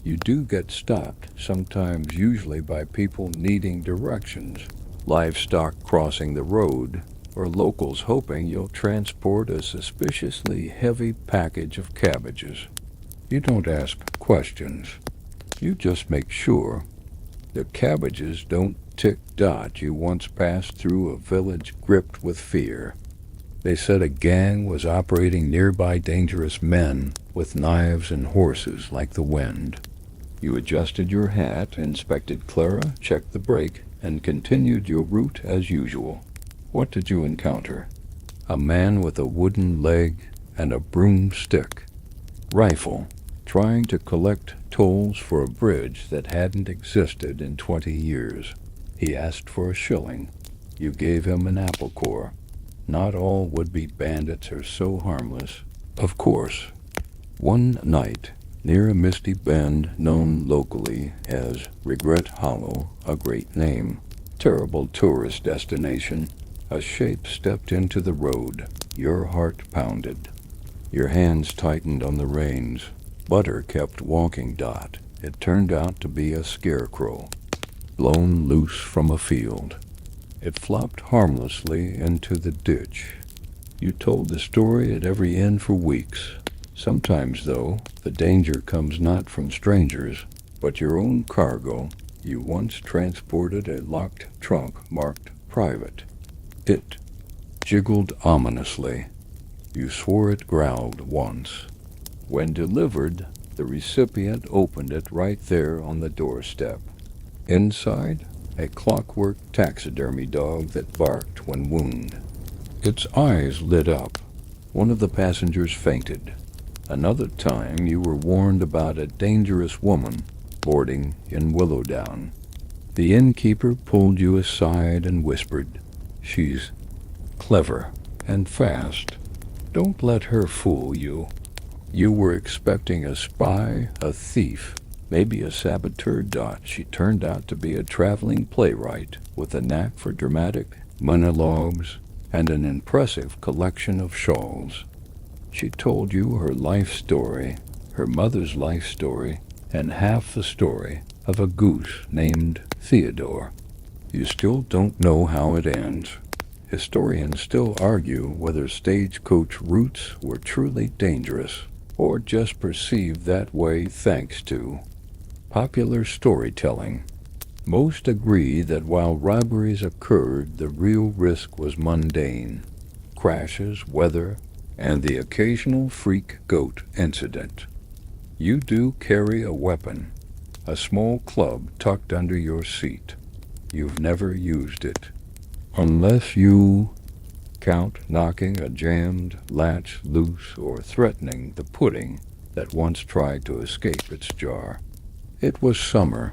You do get stopped, sometimes usually by people needing directions, livestock crossing the road, or locals hoping you'll transport a suspiciously heavy package of cabbages. You don't ask questions. You just make sure the cabbages don't tick-dot. You once passed through a village gripped with fear. They said a gang was operating nearby, dangerous men with knives and horses like the wind. You adjusted your hat, inspected Clara, checked the brake, and continued your route as usual. What did you encounter? A man with a wooden leg and a broomstick. Rifle, trying to collect tolls for a bridge that hadn't existed in 20 years. He asked for a shilling. You gave him an apple core. Not all would-be bandits are so harmless. Of course. One night, near a misty bend known locally as Regret Hollow, a great name, terrible tourist destination, a shape stepped into the road. Your heart pounded. Your hands tightened on the reins. Butter kept walking. It turned out to be a scarecrow, blown loose from a field. It flopped harmlessly into the ditch. You told the story at every inn for weeks. Sometimes, though, the danger comes not from strangers, But your own cargo, you once transported a locked trunk marked private. It jiggled ominously. You swore it growled once. When delivered, the recipient opened it right there on the doorstep. Inside, a clockwork taxidermy dog that barked when wounded. Its eyes lit up. One of the passengers fainted. Another time you were warned about a dangerous woman boarding in Willowdown. The innkeeper pulled you aside and whispered, "She's clever and fast. Don't let her fool you." You were expecting a spy, a thief, maybe a saboteur. She turned out to be a traveling playwright with a knack for dramatic monologues and an impressive collection of shawls. She told you her life story, her mother's life story, and half the story of a goose named Theodore. You still don't know how it ends. Historians still argue whether Stagecoach routes were truly dangerous or just perceived that way thanks to popular storytelling. Most agree that while robberies occurred, the real risk was mundane: crashes, weather, and the occasional freak goat incident. You do carry a weapon, a small club tucked under your seat. You've never used it, unless you count knocking a jammed latch loose or threatening the pudding that once tried to escape its jar. It was summer.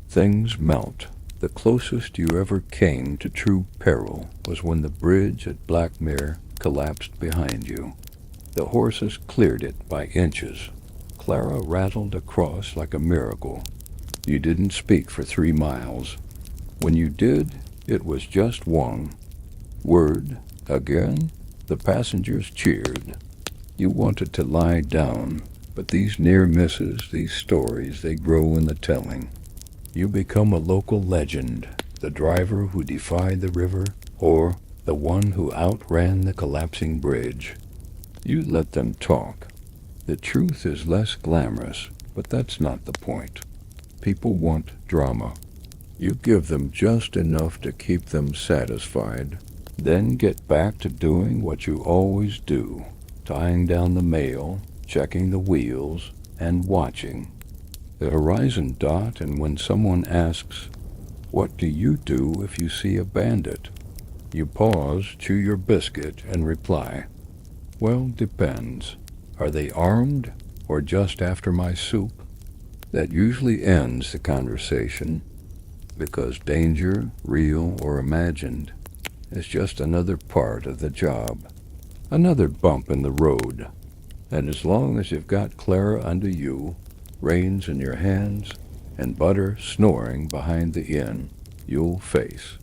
Things melt. The closest you ever came to true peril was when the bridge at Blackmere collapsed behind you. The horses cleared it by inches. Clara rattled across like a miracle. You didn't speak for 3 miles. When you did, it was just one word. Again, the passengers cheered. You wanted to lie down, but these near misses, these stories, they grow in the telling. You become a local legend, the driver who defied the river, or the one who outran the collapsing bridge. You let them talk. The truth is less glamorous, but that's not the point. People want drama. You give them just enough to keep them satisfied, then get back to doing what you always do, tying down the mail, checking the wheels, and watching the horizon dot. And when someone asks, "What do you do if you see a bandit?" you pause, chew your biscuit, and reply, "Well, depends. Are they armed or just after my soup?" That usually ends the conversation, because danger, real or imagined, is just another part of the job, another bump in the road. And as long as you've got Clara under you, reins in your hands, and Butter snoring behind the inn, you'll face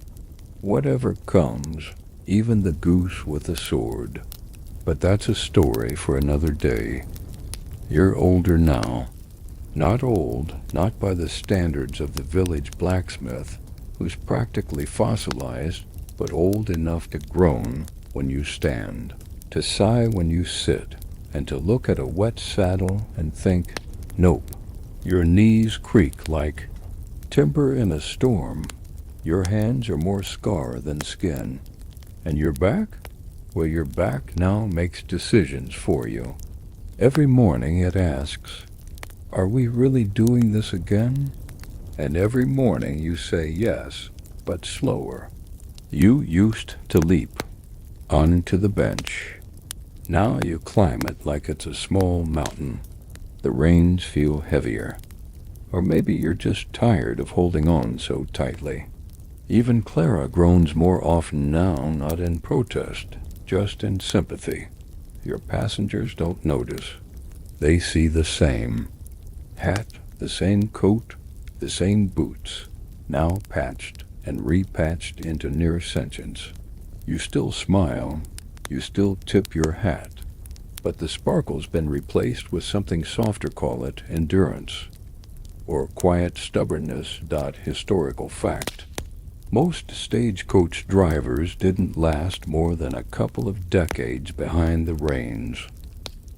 whatever comes, even the goose with the sword. But that's a story for another day. You're older now. Not old, not by the standards of the village blacksmith, who's practically fossilized, but old enough to groan when you stand, to sigh when you sit, and to look at a wet saddle and think, nope. Your knees creak like timber in a storm. Your hands are more scar than skin. And your back? Well, your back now makes decisions for you. Every morning it asks, "Are we really doing this again?" And every morning you say yes, but slower. You used to leap onto the bench. Now you climb it like it's a small mountain. The reins feel heavier. Or maybe you're just tired of holding on so tightly. Even Clara groans more often now, not in protest, just in sympathy. Your passengers don't notice. They see the same hat, the same coat, the same boots, now patched and repatched into near sentience. You still smile, you still tip your hat, but the sparkle's been replaced with something softer. Call it endurance, or quiet stubbornness. Historical fact. Most stagecoach drivers didn't last more than a couple of decades behind the reins.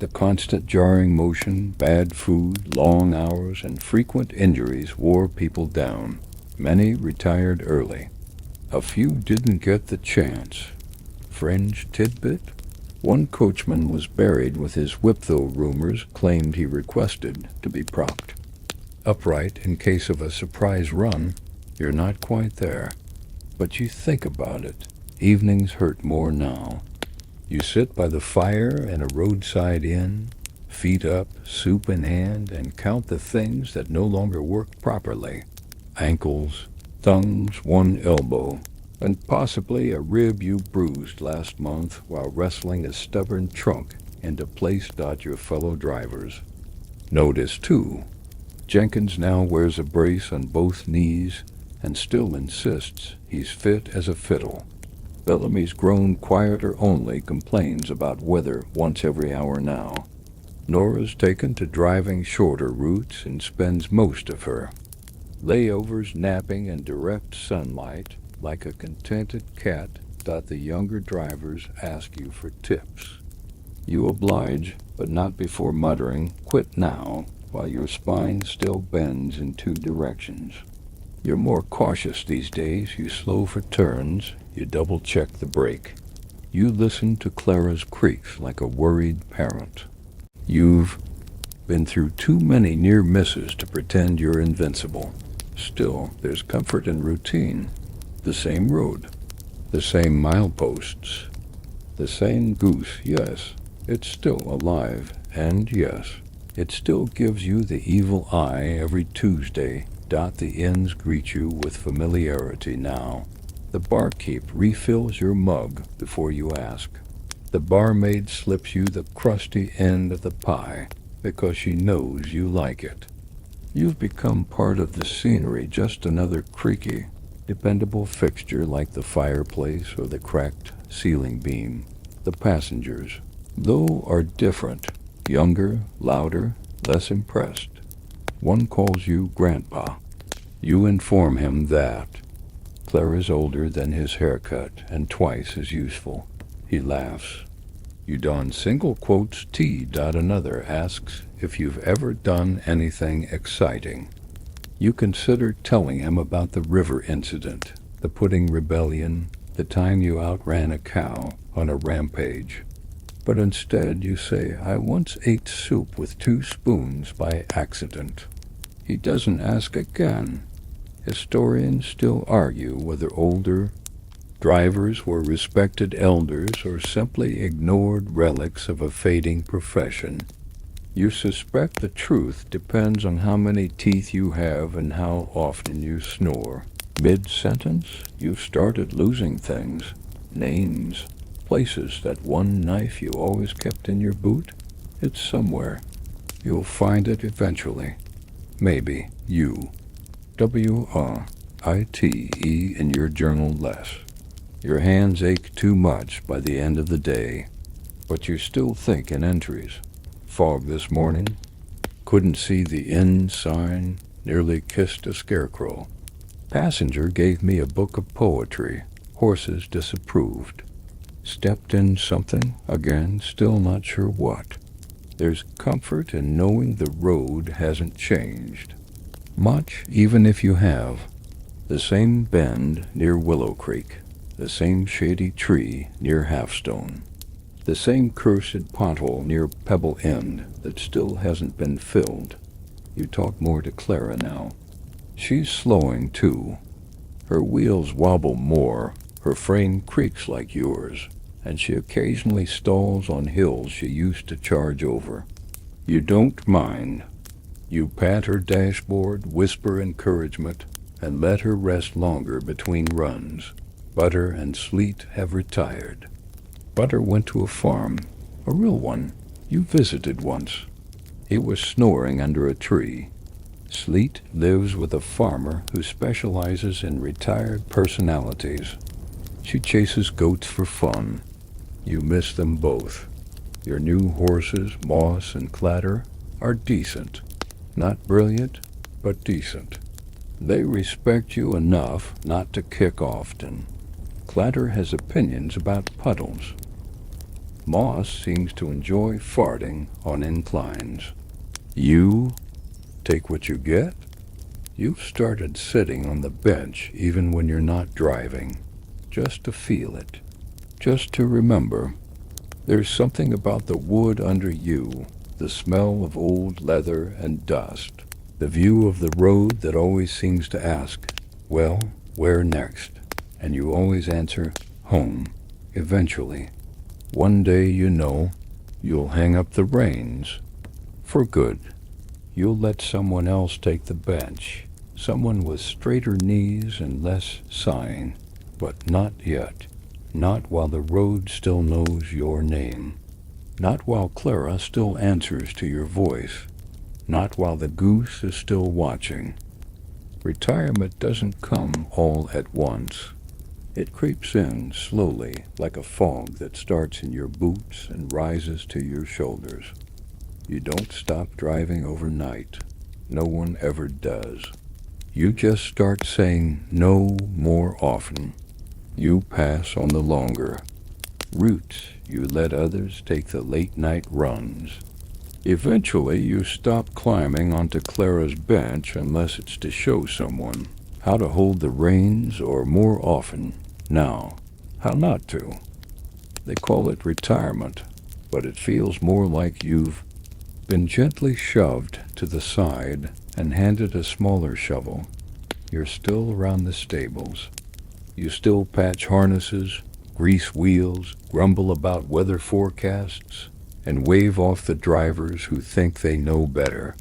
The constant jarring motion, bad food, long hours, and frequent injuries wore people down. Many retired early. A few didn't get the chance. Fringe tidbit? One coachman was buried with his whip, though rumors claimed he requested to be propped upright in case of a surprise run. You're not quite there, but you think about it. Evenings hurt more now. You sit by the fire in a roadside inn, feet up, soup in hand, and count the things that no longer work properly. Ankles, thumbs, one elbow, and possibly a rib you bruised last month while wrestling a stubborn trunk into place. Your fellow drivers. Notice, too, Jenkins now wears a brace on both knees and still insists he's fit as a fiddle. Bellamy's grown quieter, only complains about weather once every hour now. Nora's taken to driving shorter routes and spends most of her layovers napping in direct sunlight like a contented cat. The younger drivers ask you for tips. You oblige, but not before muttering, "Quit now," while your spine still bends in two directions. You're more cautious these days. You slow for turns. You double-check the brake. You listen to Clara's creaks like a worried parent. You've been through too many near misses to pretend you're invincible. Still, there's comfort in routine. The same road, the same mileposts, the same goose. Yes, it's still alive, and yes, it still gives you the evil eye every Tuesday. The inns greet you with familiarity now. The barkeep refills your mug before you ask. The barmaid slips you the crusty end of the pie because she knows you like it. You've become part of the scenery, just another creaky, dependable fixture like the fireplace or the cracked ceiling beam. The passengers, though, are different, younger, louder, less impressed. One calls you Grandpa. You inform him that Clara's older than his haircut and twice as useful. He laughs. You don single quotes T. Another asks if you've ever done anything exciting. You consider telling him about the river incident, the pudding rebellion, the time you outran a cow on a rampage. But instead you say, "I once ate soup with 2 spoons by accident." He doesn't ask again. Historians still argue whether older drivers were respected elders or simply ignored relics of a fading profession. You suspect the truth depends on how many teeth you have and how often you snore. Mid-sentence, you've started losing things, names, places. That one knife you always kept in your boot, it's somewhere. You'll find it eventually. Maybe you. W-R-I-T-E in your journal less. Your hands ache too much by the end of the day, but you still think in entries. Fog this morning. Couldn't see the inn sign. Nearly kissed a scarecrow. Passenger gave me a book of poetry. Horses disapproved. Stepped in something, again, still not sure what. There's comfort in knowing the road hasn't changed much, even if you have. The same bend near Willow Creek, the same shady tree near Halfstone, the same cursed pothole near Pebble End that still hasn't been filled. You talk more to Clara now. She's slowing too. Her wheels wobble more, her frame creaks like yours, and she occasionally stalls on hills she used to charge over. You don't mind. You pat her dashboard, whisper encouragement, and let her rest longer between runs. Butter and Sleet have retired. Butter went to a farm, a real one, you visited once. He was snoring under a tree. Sleet lives with a farmer who specializes in retired personalities. She chases goats for fun. You miss them both. Your new horses, Moss and Clatter, are decent. Not brilliant, but decent. They respect you enough not to kick often. Clatter has opinions about puddles. Moss seems to enjoy farting on inclines. You take what you get? You've started sitting on the bench even when you're not driving, just to feel it, just to remember. There's something about the wood under you, the smell of old leather and dust, the view of the road that always seems to ask, well, where next? And you always answer, home, eventually. One day, you'll hang up the reins. For good. You'll let someone else take the bench, someone with straighter knees and less sighing. But not yet. Not while the road still knows your name. Not while Clara still answers to your voice. Not while the goose is still watching. Retirement doesn't come all at once. It creeps in slowly like a fog that starts in your boots and rises to your shoulders. You don't stop driving overnight. No one ever does. You just start saying no more often. You pass on the longer routes. You let others take the late-night runs. Eventually, you stop climbing onto Clara's bench unless it's to show someone how to hold the reins, or more often, now, how not to. They call it retirement, but it feels more like you've been gently shoved to the side and handed a smaller shovel. You're still around the stables. You still patch harnesses, grease wheels, grumble about weather forecasts, and wave off the drivers who think they know better.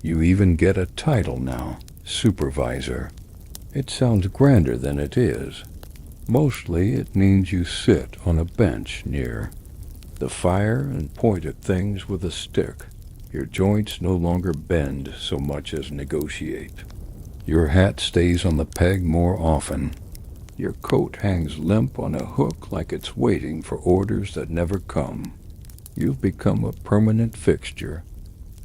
You even get a title now, supervisor. It sounds grander than it is. Mostly it means you sit on a bench near the fire and point at things with a stick. Your joints no longer bend so much as negotiate. Your hat stays on the peg more often. Your coat hangs limp on a hook like it's waiting for orders that never come. You've become a permanent fixture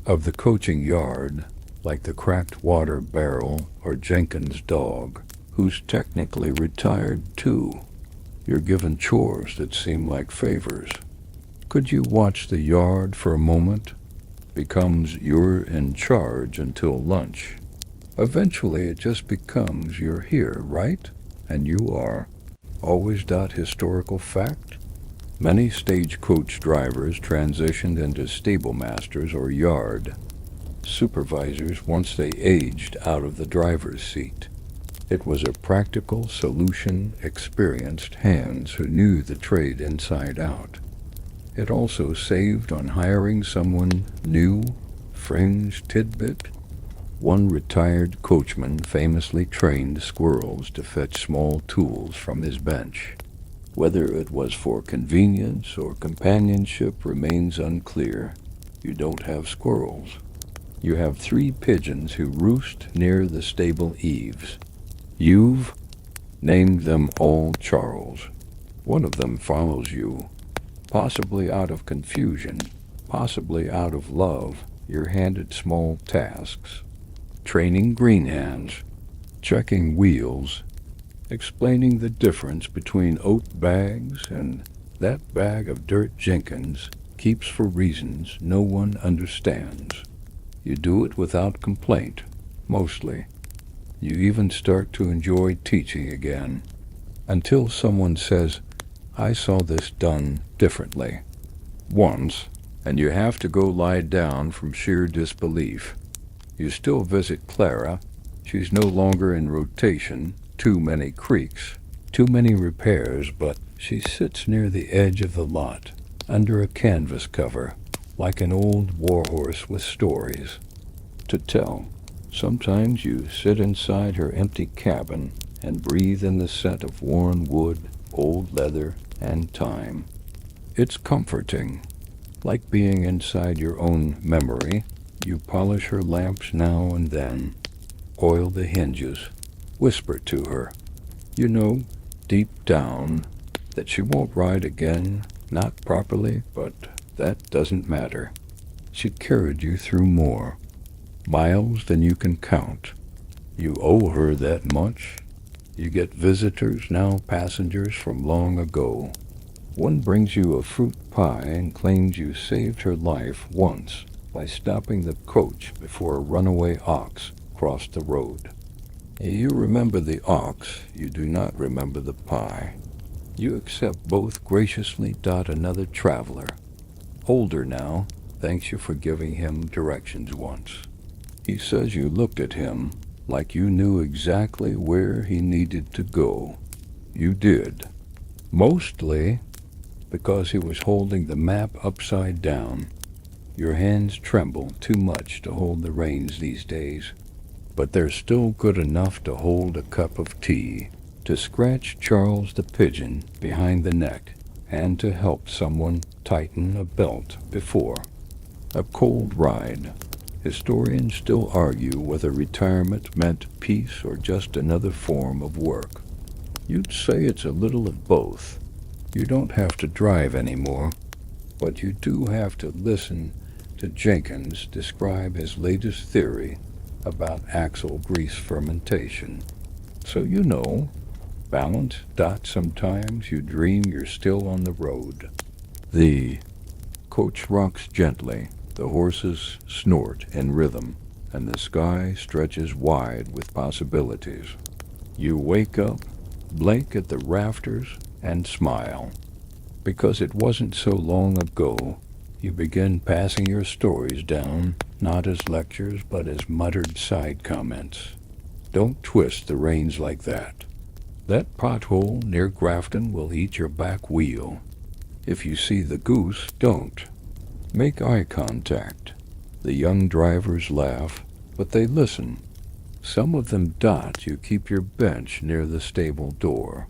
of the coaching yard, like the cracked water barrel or Jenkins' dog, who's technically retired too. You're given chores that seem like favors. Could you watch the yard for a moment? Becomes you're in charge until lunch. Eventually it just becomes you're here, right? And you are. Always. Historical fact? Many stagecoach drivers transitioned into stable masters or yard supervisors once they aged out of the driver's seat. It was a practical solution, experienced hands who knew the trade inside out. It also saved on hiring someone new, fringe tidbit. One retired coachman famously trained squirrels to fetch small tools from his bench. Whether it was for convenience or companionship remains unclear. You don't have squirrels. You have 3 pigeons who roost near the stable eaves. You've named them all Charles. One of them follows you, possibly out of confusion, possibly out of love. You're handed small tasks. Training green hands, checking wheels, explaining the difference between oat bags and that bag of dirt Jenkins keeps for reasons no one understands. You do it without complaint, mostly. You even start to enjoy teaching again, until someone says, I saw this done differently. Once, and you have to go lie down from sheer disbelief. You still visit Clara. She's no longer in rotation. Too many creaks, too many repairs, but she sits near the edge of the lot, under a canvas cover, like an old warhorse with stories to tell. Sometimes you sit inside her empty cabin and breathe in the scent of worn wood, old leather, and time. It's comforting, like being inside your own memory. You polish her lamps now and then, oil the hinges, whisper to her. You know, deep down, that she won't ride again, not properly, but that doesn't matter. She carried you through more miles than you can count. You owe her that much. You get visitors, now passengers from long ago. One brings you a fruit pie and claims you saved her life once by stopping the coach before a runaway ox crossed the road. You remember the ox, you do not remember the pie. You accept both graciously. Another traveler, older now, thanks you for giving him directions once. He says you looked at him like you knew exactly where he needed to go. You did. Mostly because he was holding the map upside down. Your hands tremble too much to hold the reins these days, but they're still good enough to hold a cup of tea, to scratch Charles the pigeon behind the neck, and to help someone tighten a belt before a cold ride. Historians still argue whether retirement meant peace or just another form of work. You'd say it's a little of both. You don't have to drive anymore, but you do have to listen to Jenkins describe his latest theory about axle grease fermentation. So you know, balance. Sometimes you dream you're still on the road. The coach rocks gently, the horses snort in rhythm, and the sky stretches wide with possibilities. You wake up, blink at the rafters, and smile. Because it wasn't so long ago, you begin passing your stories down, not as lectures, but as muttered side comments. Don't twist the reins like that. That pothole near Grafton will eat your back wheel. If you see the goose, don't. Make eye contact. The young drivers laugh, but they listen. Some of them you keep your bench near the stable door.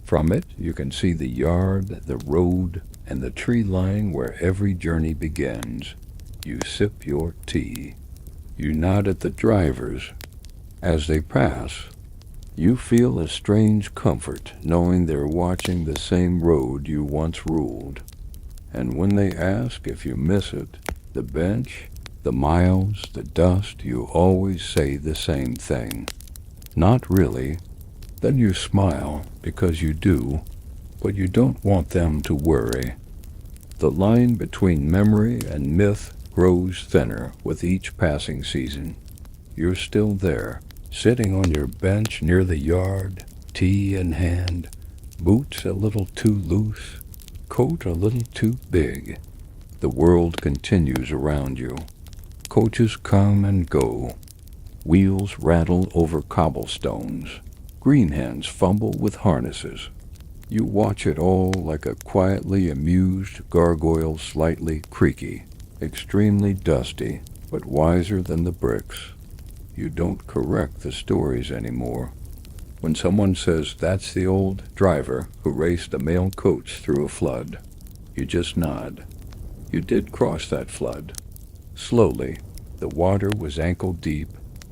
From it, you can see the yard, the road, and the tree line where every journey begins. You sip your tea. You nod at the drivers. As they pass, you feel a strange comfort knowing they're watching the same road you once ruled. And when they ask if you miss it, the bench, the miles, the dust, you always say the same thing. Not really. Then you smile because you do, but you don't want them to worry. The line between memory and myth grows thinner with each passing season. You're still there, sitting on your bench near the yard, tea in hand, boots a little too loose, coat a little too big. The world continues around you. Coaches come and go. Wheels rattle over cobblestones. Green hens fumble with harnesses. You watch it all like a quietly amused gargoyle, slightly creaky, extremely dusty, but wiser than the bricks. You don't correct the stories anymore. When someone says that's the old driver who raced a mail coach through a flood, you just nod. You did cross that flood. Slowly, the water was ankle deep,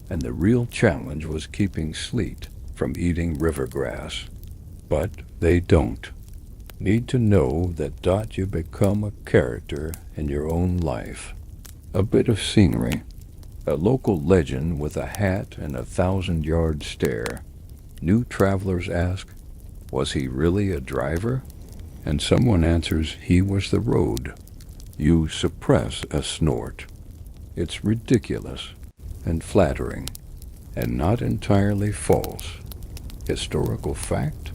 and the real challenge was keeping sleet from eating river grass. But they don't. Need to know that you become a character in your own life. A bit of scenery. A local legend with a hat and a 1,000-yard stare. New travelers ask, was he really a driver? And someone answers he was the road. You suppress a snort. It's ridiculous and flattering, and not entirely false. Historical fact?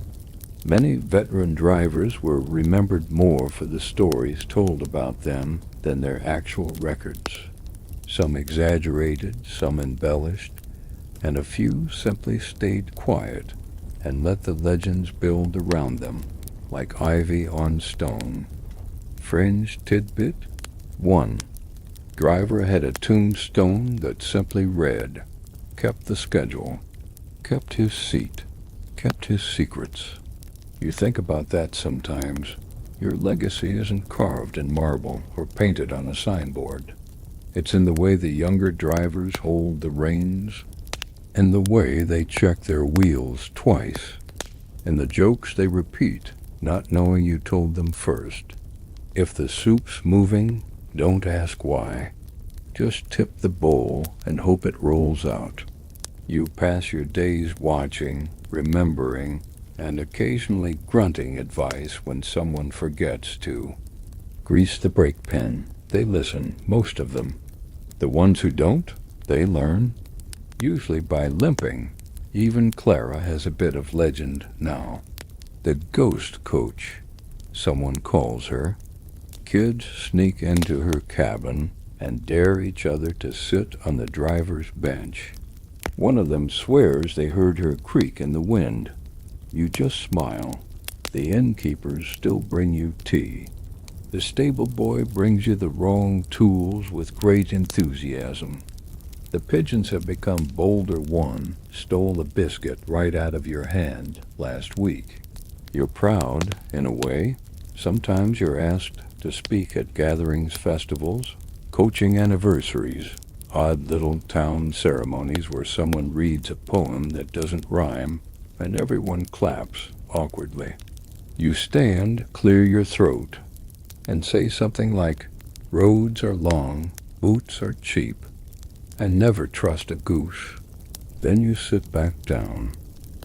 Many veteran drivers were remembered more for the stories told about them than their actual records. Some exaggerated, some embellished, and a few simply stayed quiet and let the legends build around them, like ivy on stone. Fringe tidbit 1. Driver had a tombstone that simply read, kept the schedule, kept his seat, kept his secrets. You think about that sometimes. Your legacy isn't carved in marble or painted on a signboard. It's in the way the younger drivers hold the reins, in the way they check their wheels twice, in the jokes they repeat, not knowing you told them first. If the soup's moving, don't ask why. Just tip the bowl and hope it rolls out. You pass your days watching, remembering, and occasionally grunting advice when someone forgets to. Grease the brake pen. They listen, most of them. The ones who don't, they learn, usually by limping. Even Clara has a bit of legend now. The ghost coach, someone calls her. Kids sneak into her cabin and dare each other to sit on the driver's bench. One of them swears they heard her creak in the wind. You just smile. The innkeepers still bring you tea. The stable boy brings you the wrong tools with great enthusiasm. The pigeons have become bolder. One stole a biscuit right out of your hand last week. You're proud, in a way. Sometimes you're asked to speak at gatherings, festivals, coaching anniversaries, odd little town ceremonies where someone reads a poem that doesn't rhyme and everyone claps awkwardly. You stand, clear your throat, and say something like, "Roads are long, boots are cheap, and never trust a goose." Then you sit back down.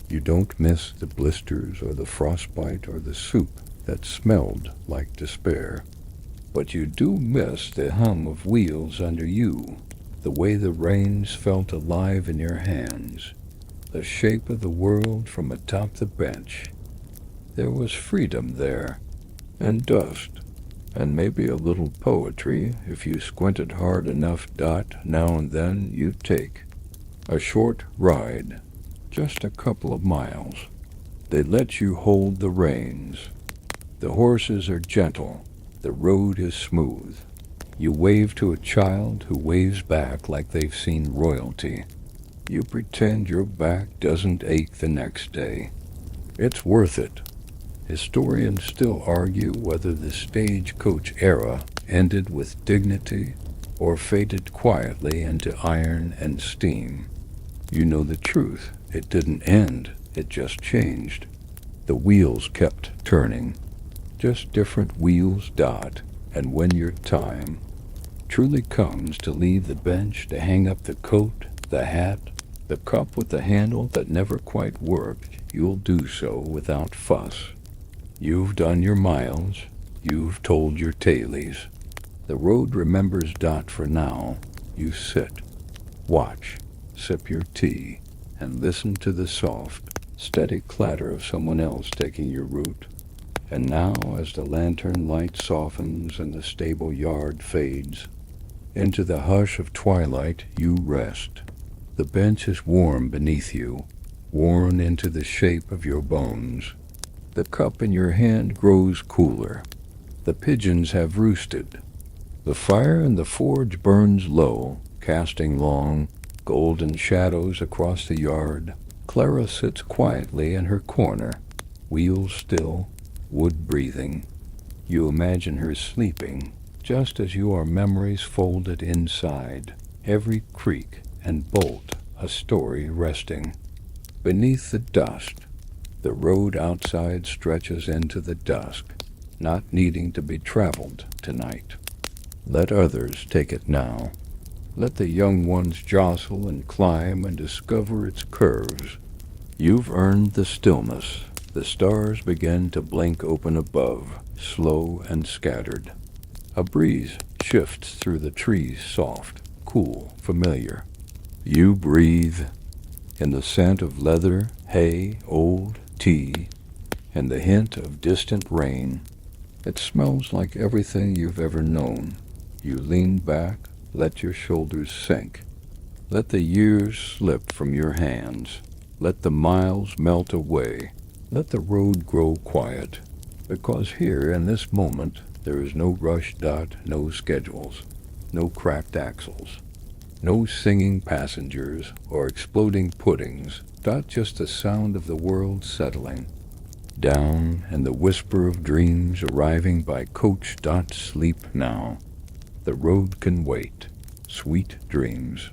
You don't miss the blisters or the frostbite or the soup that smelled like despair. But you do miss the hum of wheels under you, the way the reins felt alive in your hands, the shape of the world from atop the bench. There was freedom there, and dust, and maybe a little poetry if you squinted hard enough. Now and then you'd take a short ride, just a couple of miles. They let you hold the reins. The horses are gentle. The road is smooth. You wave to a child who waves back like they've seen royalty. You pretend your back doesn't ache the next day. It's worth it. Historians still argue whether the stagecoach era ended with dignity or faded quietly into iron and steam. You know the truth. It didn't end. It just changed. The wheels kept turning. Just different wheels. And when your time truly comes to leave the bench, to hang up the coat, the hat, the cup with the handle that never quite worked, you'll do so without fuss. You've done your miles. You've told your tales. The road remembers. For now, you sit, watch, sip your tea, and listen to the soft, steady clatter of someone else taking your route. And now, as the lantern light softens and the stable yard fades into the hush of twilight, you rest. The bench is warm beneath you, worn into the shape of your bones. The cup in your hand grows cooler. The pigeons have roosted. The fire in the forge burns low, casting long, golden shadows across the yard. Clara sits quietly in her corner, wheels still, wood breathing. You imagine her sleeping, just as your memories folded inside, every creak and bolt a story resting. Beneath the dust, the road outside stretches into the dusk, not needing to be traveled tonight. Let others take it now. Let the young ones jostle and climb and discover its curves. You've earned the stillness. The stars begin to blink open above, slow and scattered. A breeze shifts through the trees, soft, cool, familiar. You breathe in the scent of leather, hay, old tea, and the hint of distant rain. It smells like everything you've ever known. You lean back, let your shoulders sink. Let the years slip from your hands. Let the miles melt away. Let the road grow quiet. Because here, in this moment, there is no rush. No schedules. No cracked axles. No singing passengers or exploding puddings. Just the sound of the world settling down and the whisper of dreams arriving by coach. Sleep now. The road can wait. Sweet dreams.